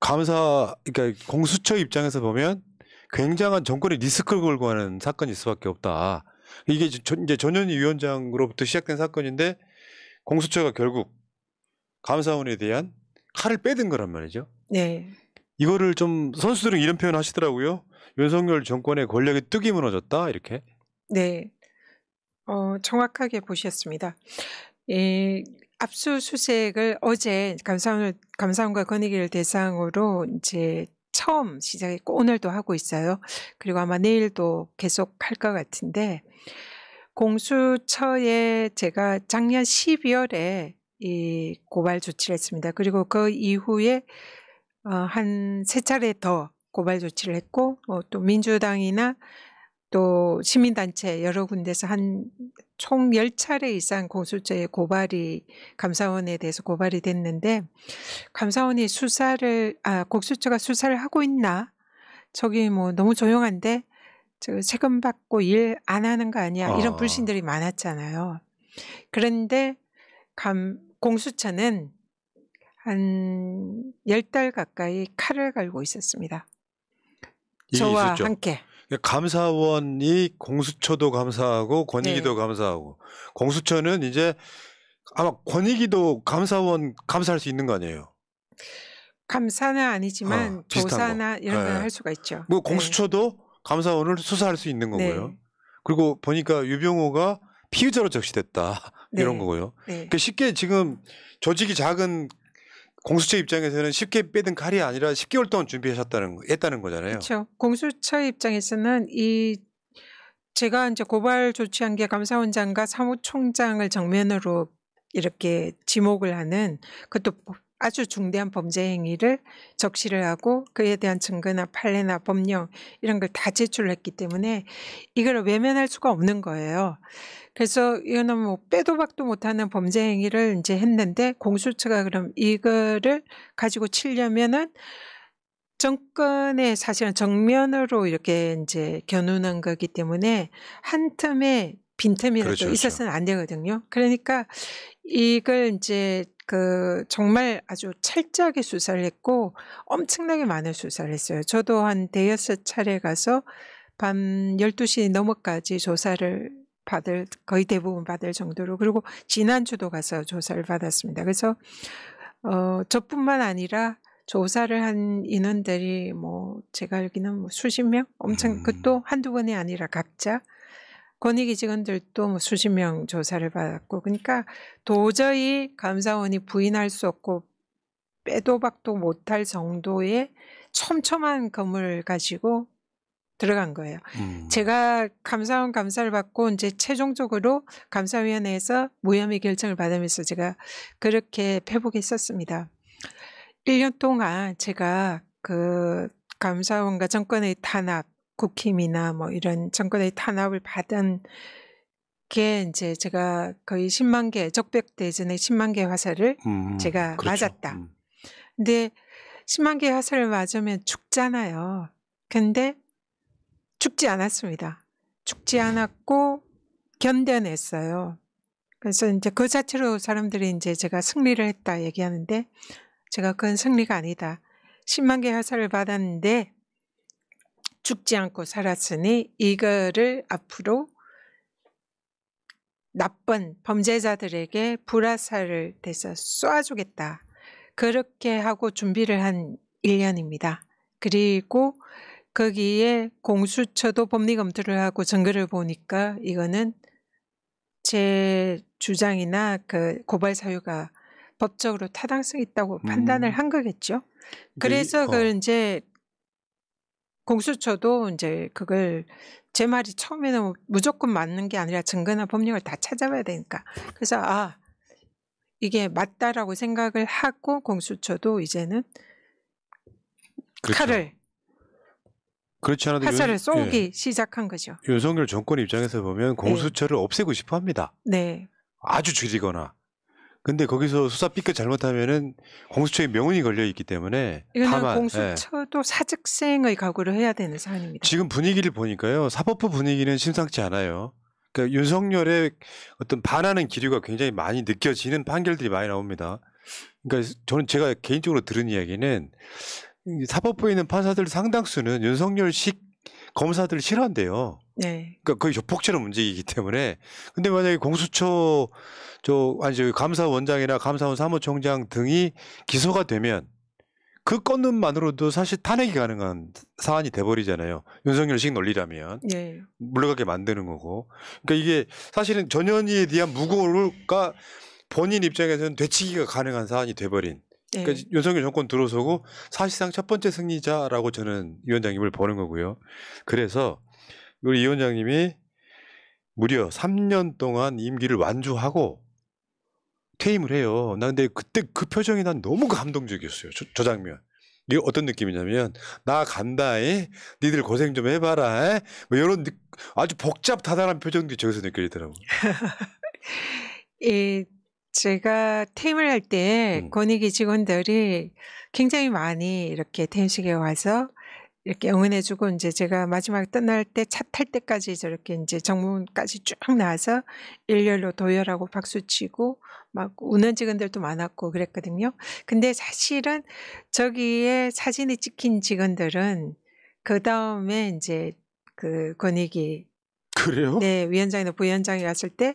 그러니까 공수처 입장에서 보면 굉장한 정권의 리스크를 걸고 하는 사건일 수밖에 없다. 이게 이제 전현희 위원장으로부터 시작된 사건인데 공수처가 결국 감사원에 대한 칼을 빼든 거란 말이죠. 네. 이거를 좀 선수들은 이런 표현 하시더라고요. 윤석열 정권의 권력이 뚝이 무너졌다 이렇게. 네. 정확하게 보셨습니다. 압수수색을 어제 감사원과 권익위를 대상으로 이제 처음 시작했고 오늘도 하고 있어요. 그리고 아마 내일도 계속 할 것 같은데 공수처에 제가 작년 12월에 이 고발 조치를 했습니다. 그리고 그 이후에 한 3차례 더 고발 조치를 했고 또 민주당이나 또 시민단체 여러 군데서 한 총 10차례 이상 공수처에 감사원에 대해서 고발이 됐는데 감사원이 공수처가 수사를 하고 있나? 저기 뭐 너무 조용한데 저 세금 받고 일 안 하는 거 아니야? 이런 불신들이 많았잖아요. 그런데 공수처는 한 10달 가까이 칼을 갈고 있었습니다. 저와 있었죠. 함께. 감사원이 공수처도 감사하고 권익위도 네. 감사하고 공수처는 이제 아마 권익위도 감사원 감사할 수 있는 거 아니에요? 감사는 아니지만 비슷한 조사나 거. 이런 건 네. 할 수가 있죠. 뭐 공수처도 감사원을 수사할 수 있는 거고요. 네. 그리고 보니까 유병호가 피의자로 적시됐다 이런 네. 거고요. 네. 그러니까 쉽게 지금 조직이 작은 공수처 입장에서는 쉽게 빼든 칼이 아니라 10개월 동안 했다는 거잖아요. 그렇죠. 공수처 입장에서는 제가 이제 고발 조치한 게 감사원장과 사무총장을 정면으로 이렇게 지목을 하는 그것도 아주 중대한 범죄 행위를 적시를 하고 그에 대한 증거나 판례나 법령 이런 걸 다 제출했기 때문에 이걸 외면할 수가 없는 거예요. 그래서 이거는 뭐 빼도 박도 못하는 범죄 행위를 이제 했는데 공수처가 그럼 이거를 가지고 치려면은 정권의 사실은 정면으로 이렇게 이제 겨누는 거기 때문에 한 틈에 빈틈이라도 그렇죠. 있어서는 안 되거든요. 그러니까 이걸 이제 정말 아주 철저하게 수사를 했고 엄청나게 많은 수사를 했어요. 저도 한 5-6차례 가서 밤 12시 넘어까지 조사를 거의 대부분 받을 정도로 그리고 지난주도 가서 조사를 받았습니다. 그래서 저뿐만 아니라 조사를 한 인원들이 뭐 제가 알기는 뭐 수십 명 그것도 한두 번이 아니라 각자 권익위 직원들도 뭐 수십 명 조사를 받았고 그러니까 도저히 감사원이 부인할 수 없고 빼도 박도 못할 정도의 촘촘한 건물을 가지고 들어간 거예요. 제가 감사원 감사를 받고 이제 최종적으로 감사위원회에서 무혐의 결정을 받으면서 제가 그렇게 회복했었습니다. 1년 동안 제가 그 감사원과 정권의 탄압, 국힘이나 뭐 이런 정권의 탄압을 받은 게 이제 제가 거의 10만 개, 적벽대전의 10만 개 화살을 제가 그렇죠. 맞았다. 근데 10만 개 화살을 맞으면 죽잖아요. 근데 죽지 않았습니다. 죽지 않았고 견뎌냈어요. 그래서 이제 그 자체로 사람들이 이제 제가 승리를 했다 얘기하는데 제가 그건 승리가 아니다. 10만 개 화살을 받았는데 죽지 않고 살았으니 이거를 앞으로 나쁜 범죄자들에게 불화살을 대서 쏴주겠다. 그렇게 하고 준비를 한 1년입니다. 그리고 거기에 공수처도 법리 검토를 하고 증거를 보니까 이거는 제 주장이나 그 고발 사유가 법적으로 타당성이 있다고 판단을 한 거겠죠. 그래서 그걸 이제 공수처도 이제 그걸 제 말이 처음에는 무조건 맞는 게 아니라 증거나 법령을 다 찾아봐야 되니까. 그래서 이게 맞다라고 생각을 하고 공수처도 이제는 그렇죠. 칼을 그렇지 않아도 화살을 쏘기 시작한 거죠. 윤석열 정권 입장에서 보면 공수처를 없애고 싶어 합니다. 네. 아주 줄이거나. 근데 거기서 수사 삐끗 잘못하면은 공수처에 명운이 걸려 있기 때문에 이거는 다만 공수처도 사직생의 각오를 해야 되는 사안입니다. 지금 분위기를 보니까요. 사법부 분위기는 심상치 않아요. 그러니까 윤석열의 어떤 반하는 기류가 굉장히 많이 느껴지는 판결들이 많이 나옵니다. 그러니까 저는 제가 개인적으로 들은 이야기는 사법부에 있는 판사들 상당수는 윤석열식 검사들을 싫어한대요. 네. 그러니까 거의 조폭처럼 움직이기 때문에. 근데 만약에 공수처 감사원장이나 감사원 사무총장 등이 기소가 되면 그 건음만으로도 사실 탄핵이 가능한 사안이 돼버리잖아요. 윤석열식 논리라면. 네. 물러가게 만드는 거고. 그러니까 이게 사실은 전현희에 대한 무고가 본인 입장에서는 되치기가 가능한 사안이 돼버린. 그러니까 네. 윤석열 정권 들어서고 사실상 첫 번째 승리자라고 저는 위원장님을 보는 거고요. 그래서 우리 위원장님이 무려 3년 동안 임기를 완주하고 퇴임을 해요. 나 근데 그때 그 표정이 난 너무 감동적이었어요. 저 장면. 이게 어떤 느낌이냐면 나 간다에 니들 고생 좀 해봐라. 뭐 이런 아주 복잡다단한 표정들이 저기서 느껴지더라고요. 제가 퇴임을 할 때 권익위 직원들이 굉장히 많이 이렇게 퇴임식에 와서 이렇게 응원해주고 이제 제가 마지막에 떠날 때 차 탈 때까지 저렇게 이제 정문까지 쭉 나와서 일렬로 도열하고 박수치고 막 우는 직원들도 많았고 그랬거든요. 근데 사실은 저기에 사진이 찍힌 직원들은 그 다음에 이제 그 권익위 그래요? 네 위원장이나 부위원장이 왔을 때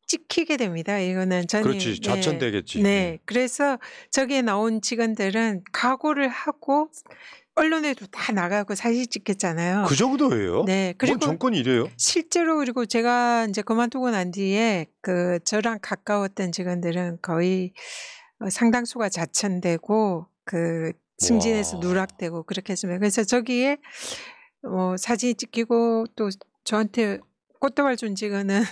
찍히게 됩니다. 이거는 전이 그렇지. 좌천되겠지. 네. 그래서 저기에 나온 직원들은 각오를 하고 언론에도 다 나가고 사진 찍혔잖아요. 그 정도예요? 네. 그리고 그리고 정권이 이래요? 실제로 그리고 제가 이제 그만두고 난 뒤에 그 저랑 가까웠던 직원들은 거의 상당수가 자천되고 그 승진해서 와. 누락되고 그렇게 했습니다. 그래서 저기에 사진이 찍히고 또 저한테 꽃다발 준 직원은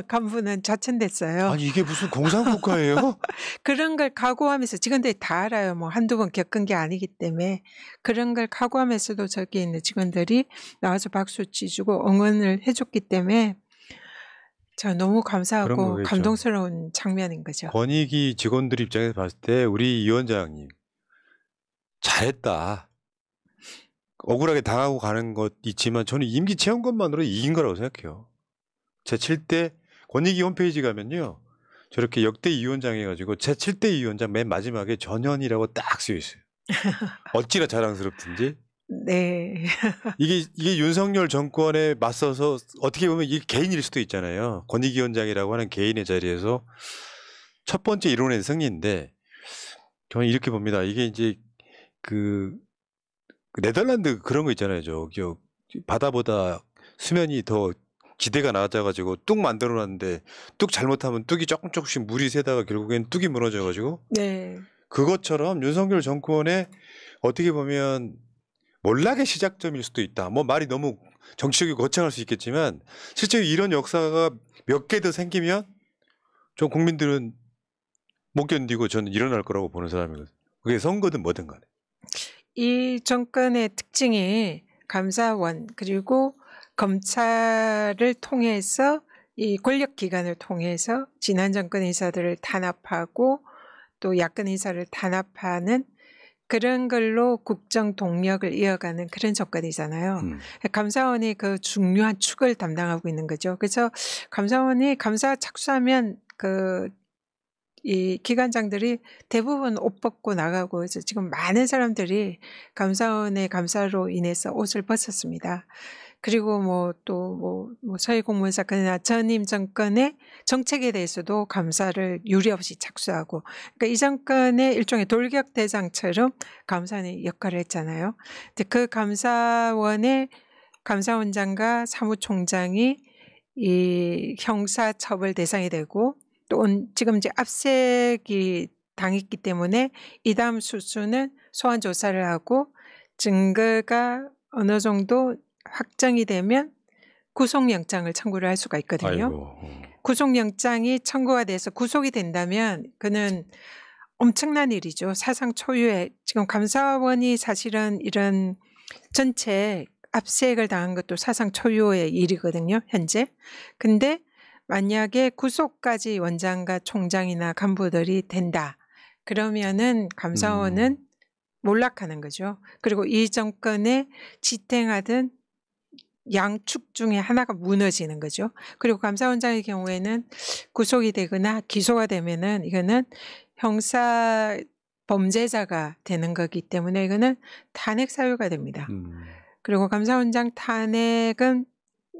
간부는 자천됐어요. 아니 이게 무슨 공산국가예요? 그런 걸 각오하면서 직원들이 다 알아요. 뭐 한두 번 겪은 게 아니기 때문에 그런 걸 각오하면서도 저기 있는 직원들이 나와서 박수 치주고 응원을 해줬기 때문에 저 너무 감사하고 감동스러운 장면인 거죠. 권익위 직원들 입장에서 봤을 때 우리 위원장님 잘했다. 억울하게 당하고 가는 것 있지만 저는 임기 채운 것만으로 이긴 거라고 생각해요. 제7대 권익위 홈페이지 가면요. 저렇게 역대 위원장 해가지고 제7대 위원장 맨 마지막에 전현이라고 딱 쓰여 있어요. 어찌나 자랑스럽든지. 네. 이게 윤석열 정권에 맞서서 어떻게 보면 이게 개인일 수도 있잖아요. 권익위원장이라고 하는 개인의 자리에서 첫 번째 이뤄낸 승리인데 저는 이렇게 봅니다. 이게 이제 그 네덜란드 그런 거 있잖아요. 저기 바다보다 수면이 더 기대가 낮아가지고 뚝 만들어놨는데 뚝 잘못하면 뚝이 조금씩 물이 새다가 결국엔 뚝이 무너져가지고 네. 그것처럼 윤석열 정권의 어떻게 보면 몰락의 시작점일 수도 있다. 뭐 말이 너무 정치적이고 거창할 수 있겠지만 실제로 이런 역사가 몇 개 더 생기면 좀 국민들은 못 견디고 저는 일어날 거라고 보는 사람이거든요. 그게 선거든 뭐든 간에. 이 정권의 특징이 감사원 그리고 검찰을 통해서 이 권력기관을 통해서 지난 정권 인사들을 탄압하고 또 야권 인사를 탄압하는 그런 걸로 국정 동력을 이어가는 그런 정권이잖아요. 감사원이 그 중요한 축을 담당하고 있는 거죠. 그래서 감사원이 감사 착수하면 이 기관장들이 대부분 옷 벗고 나가고 해서 지금 많은 사람들이 감사원의 감사로 인해서 옷을 벗었습니다. 그리고 뭐 서해 공무원 사건이나 전임 정권의 정책에 대해서도 감사를 유례 없이 착수하고 그러니까 이 정권의 일종의 돌격 대장처럼 감사원의 역할을 했잖아요. 근데 그 감사원의 감사원장과 사무총장이 이 형사처벌 대상이 되고 또 지금 이제 압색이 당했기 때문에 이 다음 수순은 소환 조사를 하고 증거가 어느 정도 확정이 되면 구속영장을 청구를 할 수가 있거든요. 아이고. 구속영장이 청구가 돼서 구속이 된다면 그는 엄청난 일이죠. 사상 초유의 지금 감사원이 사실은 이런 전체 압수액을 당한 것도 사상 초유의 일이거든요. 현재. 근데 만약에 구속까지 원장과 총장이나 간부들이 된다. 그러면은 감사원은 몰락하는 거죠. 그리고 이 정권에 지탱하던 양축 중에 하나가 무너지는 거죠. 그리고 감사원장의 경우에는 구속이 되거나 기소가 되면은 이거는 형사 범죄자가 되는 거기 때문에 이거는 탄핵 사유가 됩니다. 그리고 감사원장 탄핵은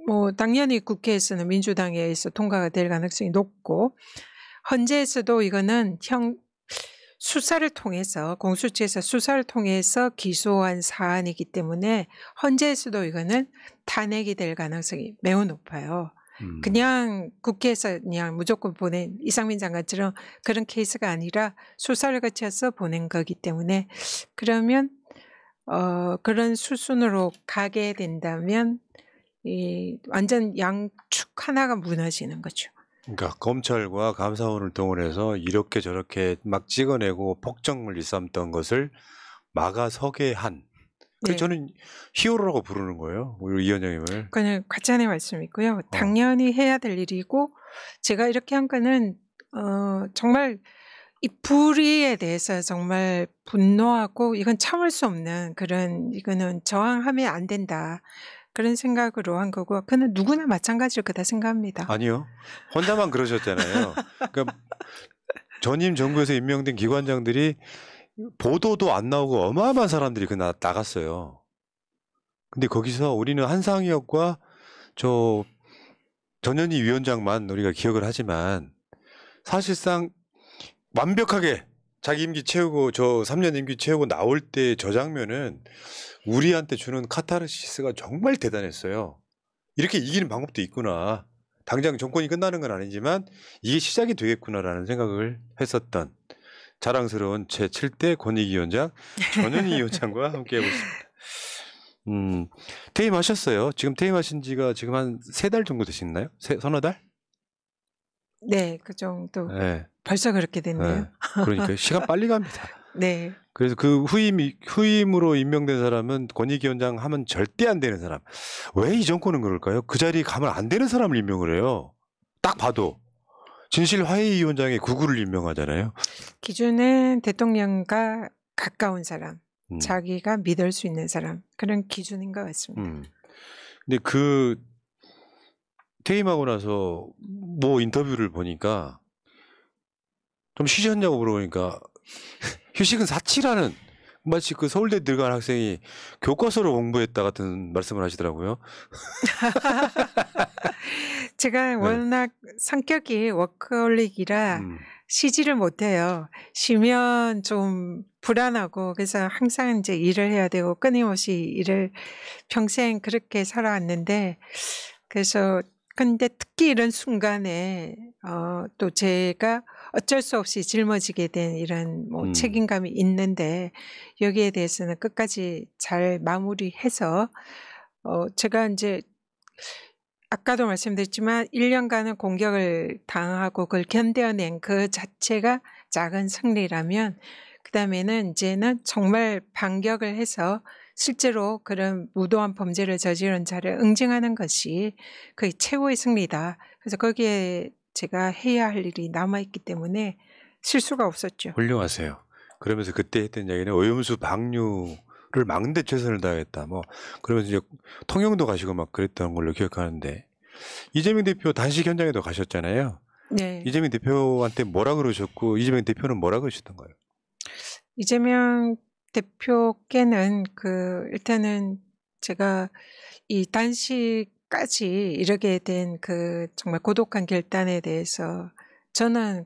뭐 당연히 국회에서는 민주당에 의해서 통과가 될 가능성이 높고 헌재에서도 이거는 수사를 통해서 공수처에서 수사를 통해서 기소한 사안이기 때문에 헌재에서도 이거는 탄핵이 될 가능성이 매우 높아요. 그냥 국회에서 그냥 무조건 보낸 이상민 장관처럼 그런 케이스가 아니라 수사를 거쳐서 보낸 거기 때문에 그러면 그런 수순으로 가게 된다면 이 완전 양축 하나가 무너지는 거죠. 그러니까 검찰과 감사원을 동원해서 이렇게 저렇게 막 찍어내고 폭정을 일삼던 것을 막아서게 한. 네. 저는 히어로라고 부르는 거예요. 우리 이 원장님을. 그냥 과찬의 말씀이고요. 당연히 해야 될 일이고 제가 이렇게 한 거는 정말 이 불의에 대해서 정말 분노하고 이건 참을 수 없는 그런 이거는 저항하면 안 된다. 그런 생각으로 한 거고 그는 누구나 마찬가지로 그다 생각합니다. 아니요. 혼자만 그러셨잖아요. 그러니까 전임 정부에서 임명된 기관장들이 보도도 안 나오고 어마어마한 사람들이 나갔어요. 근데 거기서 우리는 한상혁과 저 전현희 위원장만 우리가 기억을 하지만 사실상 완벽하게 자기 임기 채우고 저 3년 임기 채우고 나올 때 저 장면은 우리한테 주는 카타르시스가 정말 대단했어요. 이렇게 이기는 방법도 있구나. 당장 정권이 끝나는 건 아니지만 이게 시작이 되겠구나라는 생각을 했었던 자랑스러운 제7대 권익위원장 전현희 위원장과 함께하고 있습니다. 퇴임하셨어요. 지금 퇴임하신 지가 지금 한 3달 정도 되셨나요? 서너 달? 네, 그 정도. 네. 벌써 그렇게 됐네요. 네. 그러니까 시간 빨리 갑니다. 네. 그래서 그 후임으로 임명된 사람은 권익위원장 하면 절대 안 되는 사람. 왜 이 정권은 그럴까요? 그 자리에 가면 안 되는 사람을 임명을 해요. 딱 봐도. 진실화해위원장의 구구를 임명하잖아요. 기준은 대통령과 가까운 사람, 자기가 믿을 수 있는 사람 그런 기준인 것 같습니다. 근데 그 퇴임하고 나서 뭐 인터뷰를 보니까 좀 쉬셨냐고 물어보니까 휴식은 사치라는 마치 그 서울대 들어간 학생이 교과서로 공부했다 같은 말씀을 하시더라고요. 제가 워낙 성격이 워커홀릭이라 쉬지를 못해요. 쉬면 좀 불안하고 그래서 항상 이제 일을 해야 되고 끊임없이 일을 평생 그렇게 살아왔는데 그래서 근데 특히 이런 순간에 또 제가 어쩔 수 없이 짊어지게 된 이런 뭐 책임감이 있는데 여기에 대해서는 끝까지 잘 마무리해서 제가 이제 아까도 말씀드렸지만 1년간은 공격을 당하고 그걸 견뎌낸 그 자체가 작은 승리라면 그다음에는 이제는 정말 반격을 해서 실제로 그런 무도한 범죄를 저지른 자를 응징하는 것이 거의 최고의 승리다. 그래서 거기에 제가 해야 할 일이 남아있기 때문에 실수가 없었죠. 훌륭하세요. 그러면서 그때 했던 이야기는 오염수 방류를 막는 데 최선을 다하겠다. 뭐 그러면서 이제 통영도 가시고 막 그랬던 걸로 기억하는데 이재명 대표 단식 현장에도 가셨잖아요. 네. 이재명 대표한테 뭐라 그러셨고 이재명 대표는 뭐라 그러셨던가요? 이재명 대표께는 일단은 제가 이 단식까지 이르게 된 그 정말 고독한 결단에 대해서 저는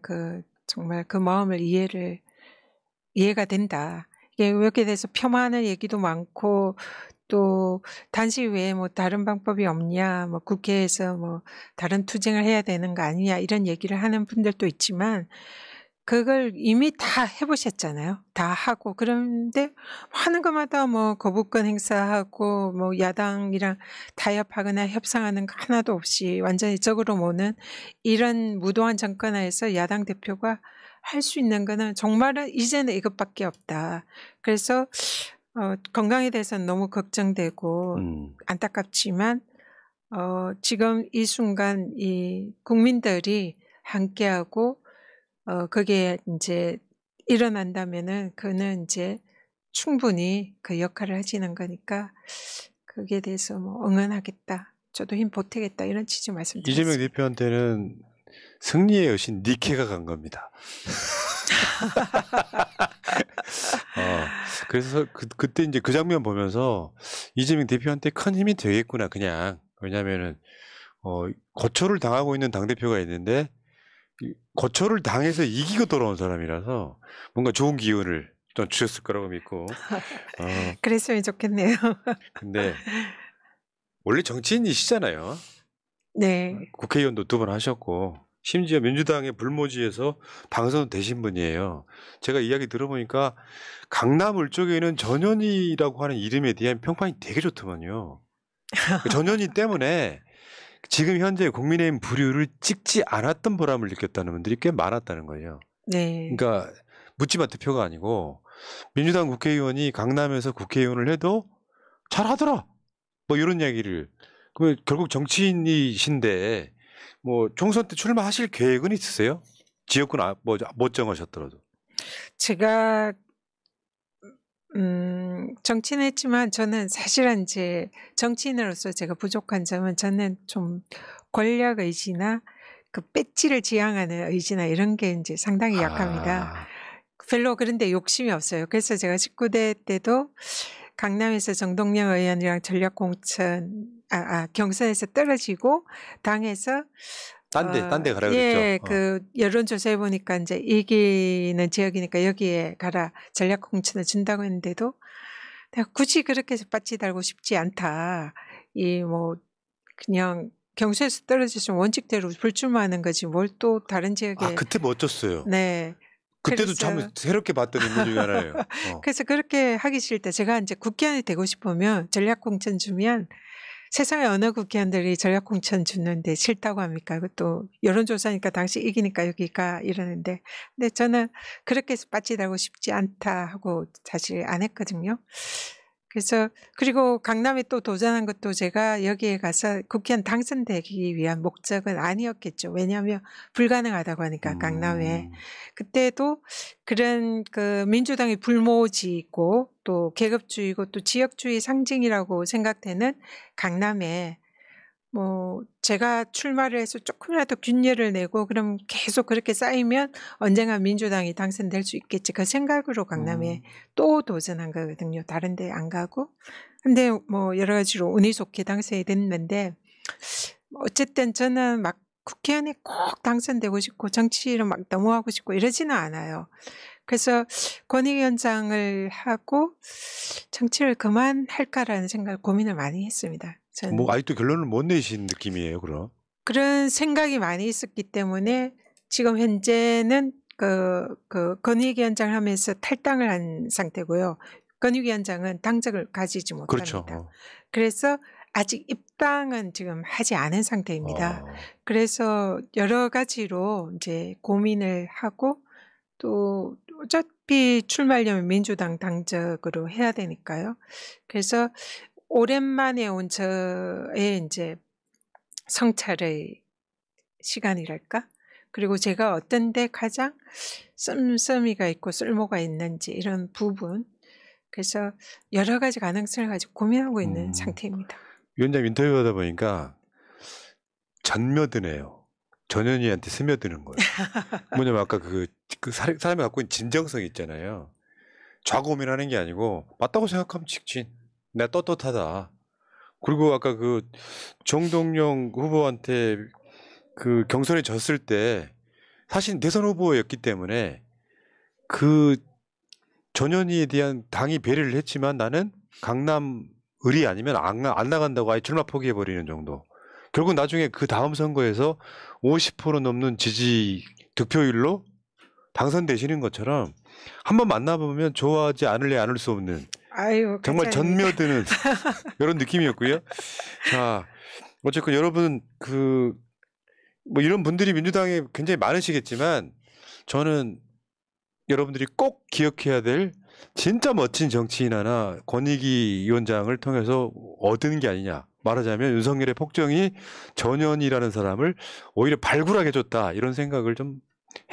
정말 그 마음을 이해가 된다. 이게 여기에 대해서 폄하하는 얘기도 많고 또 단식 외에 뭐 다른 방법이 없냐, 뭐 국회에서 뭐 다른 투쟁을 해야 되는 거 아니냐 이런 얘기를 하는 분들도 있지만 그걸 이미 다 해보셨잖아요. 다 하고 그런데 하는 것마다 뭐 거부권 행사하고 뭐 야당이랑 타협하거나 협상하는 거 하나도 없이 완전히 적으로 모는 이런 무도한 정권 하에서 야당 대표가 할 수 있는 거는 정말은 이제는 이것밖에 없다. 그래서 건강에 대해서는 너무 걱정되고 안타깝지만 지금 이 순간 이 국민들이 함께하고 그게 이제 일어난다면은 그는 이제 충분히 그 역할을 하시는 거니까 거기에 대해서 뭐 응원하겠다. 저도 힘 보태겠다 이런 취지 말씀드렸습니다. 이재명 대표한테는 승리의 여신 니케가 간 겁니다. 그래서 그때 이제 그 장면 보면서 이재명 대표한테 큰 힘이 되겠구나 그냥. 왜냐면은 거초를 당하고 있는 당대표가 있는데 거초를 당해서 이기고 돌아온 사람이라서 뭔가 좋은 기운을 좀 주셨을 거라고 믿고. 그랬으면 좋겠네요. 근데 원래 정치인이시잖아요. 네. 국회의원도 2번 하셨고 심지어 민주당의 불모지에서 당선되신 분이에요. 제가 이야기 들어보니까 강남 을쪽에는 전현희라고 하는 이름에 대한 평판이 되게 좋더만요. 전현희 때문에 지금 현재 국민의힘 부류를 찍지 않았던 보람을 느꼈다는 분들이 꽤 많았다는 거예요. 네. 그러니까 묻지마 투표가 아니고 민주당 국회의원이 강남에서 국회의원을 해도 잘하더라. 뭐 이런 이야기를. 그러면 결국 정치인이신데 뭐 총선 때 출마하실 계획은 있으세요? 지역군 못 정하셨더라도. 제가 정치인했지만 저는 사실은 이제 정치인으로서 제가 부족한 점은 저는 좀 권력 의지나 그 배지를 지향하는 의지나 이런 게 이제 상당히 약합니다. 별로 그런데 욕심이 없어요. 그래서 제가 19대 때도 강남에서 정동영 의원이랑 전략공천 경선에서 떨어지고 당에서 딴 데 가라 예, 그랬죠. 그 여론조사해 보니까 이제 이기는 지역이니까 여기에 가라 전략공천을 준다고 했는데도 내가 굳이 그렇게 빠지 달고 싶지 않다. 이 뭐 그냥 경선에서 떨어졌으면 원칙대로 불출마하는 거지 뭘 또 다른 지역에. 그때 멋졌어요. 네. 그때도 참 새롭게 봤던 인물 중에 하나예요. 그래서 그렇게 하기 싫을 때 제가 이제 국회의원이 되고 싶으면 전략공천 주면 세상에 어느 국회의원들이 전략공천 주는데 싫다고 합니까? 그것도 여론조사니까 당시 이기니까 여기 가 이러는데. 근데 저는 그렇게 해서 빠지다고 싶지 않다 하고 사실 안 했거든요. 그래서 그리고 강남에 또 도전한 것도 제가 여기에 가서 국회의원 당선되기 위한 목적은 아니었겠죠. 왜냐하면 불가능하다고 하니까 강남에. 그때도 그런 그 민주당의 불모지이고 또 계급주의고 또 지역주의 상징이라고 생각되는 강남에 뭐 제가 출마를 해서 조금이라도 균열을 내고 그럼 계속 그렇게 쌓이면 언젠가 민주당이 당선될 수 있겠지. 그 생각으로 강남에 또 도전한 거거든요. 다른 데 안 가고. 근데 뭐 여러 가지로 운이 좋게 당선이 됐는데 어쨌든 저는 막 국회의원이 꼭 당선되고 싶고 정치를 막 너무 하고 싶고 이러지는 않아요. 그래서 권익위원장을 하고 정치를 그만할까라는 생각을 고민을 많이 했습니다. 뭐 아직도 결론을 못 내신 느낌이에요, 그럼? 그런 생각이 많이 있었기 때문에 지금 현재는 그 권익위원장을 하면서 탈당을 한 상태고요. 권익위원장은 당적을 가지지 못합니다. 그렇죠. 그래서 아직 입당은 지금 하지 않은 상태입니다. 그래서 여러 가지로 이제 고민을 하고 또 어차피 출마하려면 민주당 당적으로 해야 되니까요. 그래서 오랜만에 온 저의 이제 성찰의 시간이랄까? 그리고 제가 어떤 데 가장 씀씀이가 있고 쓸모가 있는지 이런 부분. 그래서 여러 가지 가능성을 가지고 고민하고 있는 상태입니다. 위원장 인터뷰하다 보니까 전며드네요. 전현희한테 스며드는 거예요. 뭐냐면 아까 그 사람이 갖고 있는 진정성이 있잖아요. 좌고우면하는 게 아니고 맞다고 생각하면 직진. 내가 떳떳하다. 그리고 아까 그 정동영 후보한테 그 경선에 졌을 때 사실 대선 후보였기 때문에 그 전현희에 대한 당이 배려를 했지만 나는 강남 을이 아니면 안 나간다고 아예 출마 포기해버리는 정도. 결국 나중에 그 다음 선거에서 50% 넘는 지지 득표율로 당선되시는 것처럼 한번 만나보면 좋아하지 않을 수 없는 정말 전며드는 이런 느낌이었고요. 자, 어쨌든 여러분 뭐 이런 분들이 민주당에 굉장히 많으시겠지만 저는 여러분들이 꼭 기억해야 될 진짜 멋진 정치인 하나 권익위 위원장을 통해서 얻은 게 아니냐. 말하자면 윤석열의 폭정이 전현희라는 사람을 오히려 발굴하게 줬다. 이런 생각을 좀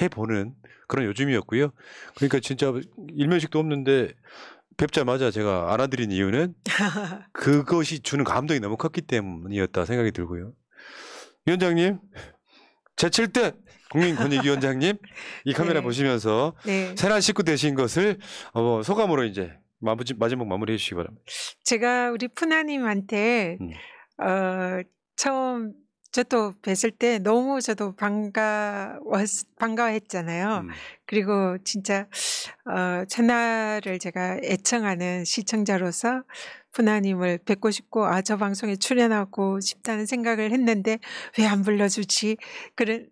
해보는 그런 요즘이었고요. 그러니까 진짜 일면식도 없는데 뵙자마자 제가 안아드린 이유는 그것이 주는 감동이 너무 컸기 때문이었다 생각이 들고요. 위원장님, 제7대 국민권익위원장님, 이 카메라 네. 보시면서 네. 새날 식구 되신 것을 소감으로 이제 마지막 마무리해 주시기 바랍니다. 제가 우리 푸나님한테 처음 저도 뵀을 때 너무 저도 반가워했잖아요. 그리고 진짜 채널을 제가 애청하는 시청자로서 푸나님을 뵙고 싶고 저 방송에 출연하고 싶다는 생각을 했는데 왜 안 불러주지 그런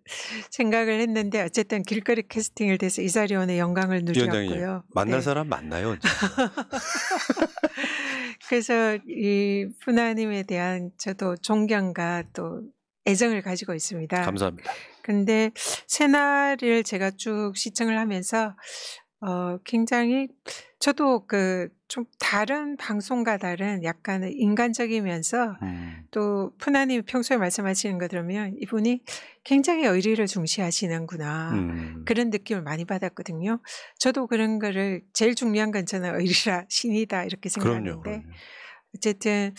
생각을 했는데 어쨌든 길거리 캐스팅을 돼서 이 자리에 오는 영광을 위원장님, 누렸고요. 만날 네. 사람 만나요. 언제. 그래서 이 푸나님에 대한 저도 존경과 또 애정을 가지고 있습니다. 감사합니다. 근데 새날을 제가 쭉 시청을 하면서 굉장히 저도 그 좀 다른 방송과 다른 약간 인간적이면서 또 푸나님이 평소에 말씀하시는 거 들으면 이분이 굉장히 의리를 중시하시는구나 그런 느낌을 많이 받았거든요. 저도 그런 거를 제일 중요한 건 저는 의리라 신이다 이렇게 생각하는데 그럼요. 어쨌든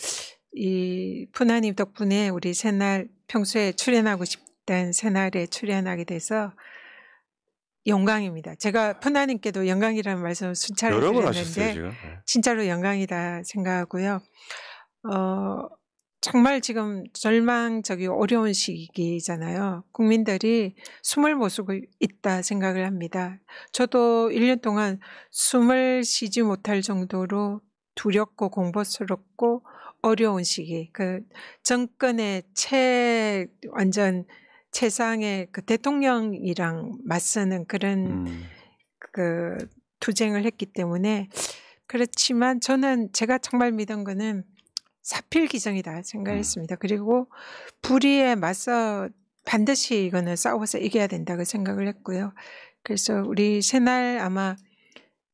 이 푸나님 덕분에 우리 새날 평소에 출연하고 싶던 새날에 출연하게 돼서 영광입니다. 제가 푸나님께도 영광이라는 말씀을 순찰을 여러 번 하셨어요 드렸는데 지금. 네. 진짜로 영광이다 생각하고요. 정말 지금 절망적이고 어려운 시기잖아요. 국민들이 숨을 못 쉬고 있다 생각을 합니다. 저도 1년 동안 숨을 쉬지 못할 정도로 두렵고 공포스럽고 어려운 시기, 그 정권의 완전 최상의 그 대통령이랑 맞서는 그런 그 투쟁을 했기 때문에 그렇지만 저는 제가 정말 믿은 거는 사필기정이다 생각했습니다. 그리고 불의에 맞서 반드시 이거는 싸워서 이겨야 된다고 생각을 했고요. 그래서 우리 새날 아마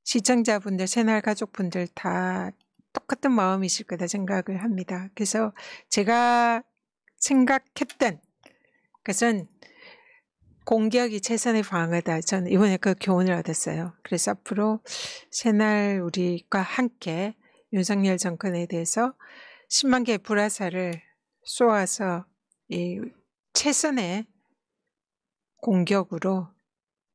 시청자분들, 새날 가족분들 다 똑같은 마음이실 거다 생각을 합니다. 그래서 제가 생각했던 것은 공격이 최선의 방어다. 저는 이번에 그 교훈을 얻었어요. 그래서 앞으로 새날 우리가 함께 윤석열 정권에 대해서 10만 개의 불화살을 쏘아서 이 최선의 공격으로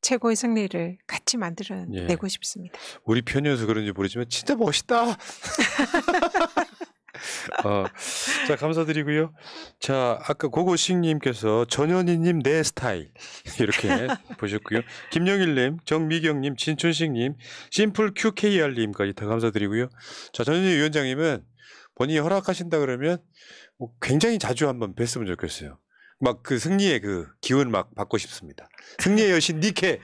최고의 승리를 같이 만들어내고 싶습니다. 우리 편이어서 그런지 모르지만 진짜 멋있다. 자, 감사드리고요. 자, 아까 고고식님께서 전현희님 내 스타일 이렇게 보셨고요. 김영일님, 정미경님, 진춘식님, 심플 QKR님까지 다 감사드리고요. 자, 전현희 위원장님은 본인이 허락하신다 그러면 굉장히 자주 한번 뵀으면 좋겠어요. 막 그 승리의 그 기운 막 받고 싶습니다. 승리의 여신 니케. 네.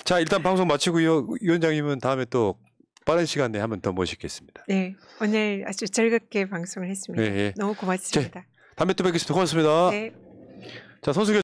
자, 일단 방송 마치고요. 위원장님은 다음에 또 빠른 시간 내에 한 번 더 모시겠습니다. 네, 오늘 아주 즐겁게 방송을 했습니다. 네, 네. 너무 고맙습니다. 다음에 또 뵙겠습니다. 고맙습니다. 네. 자, 손수교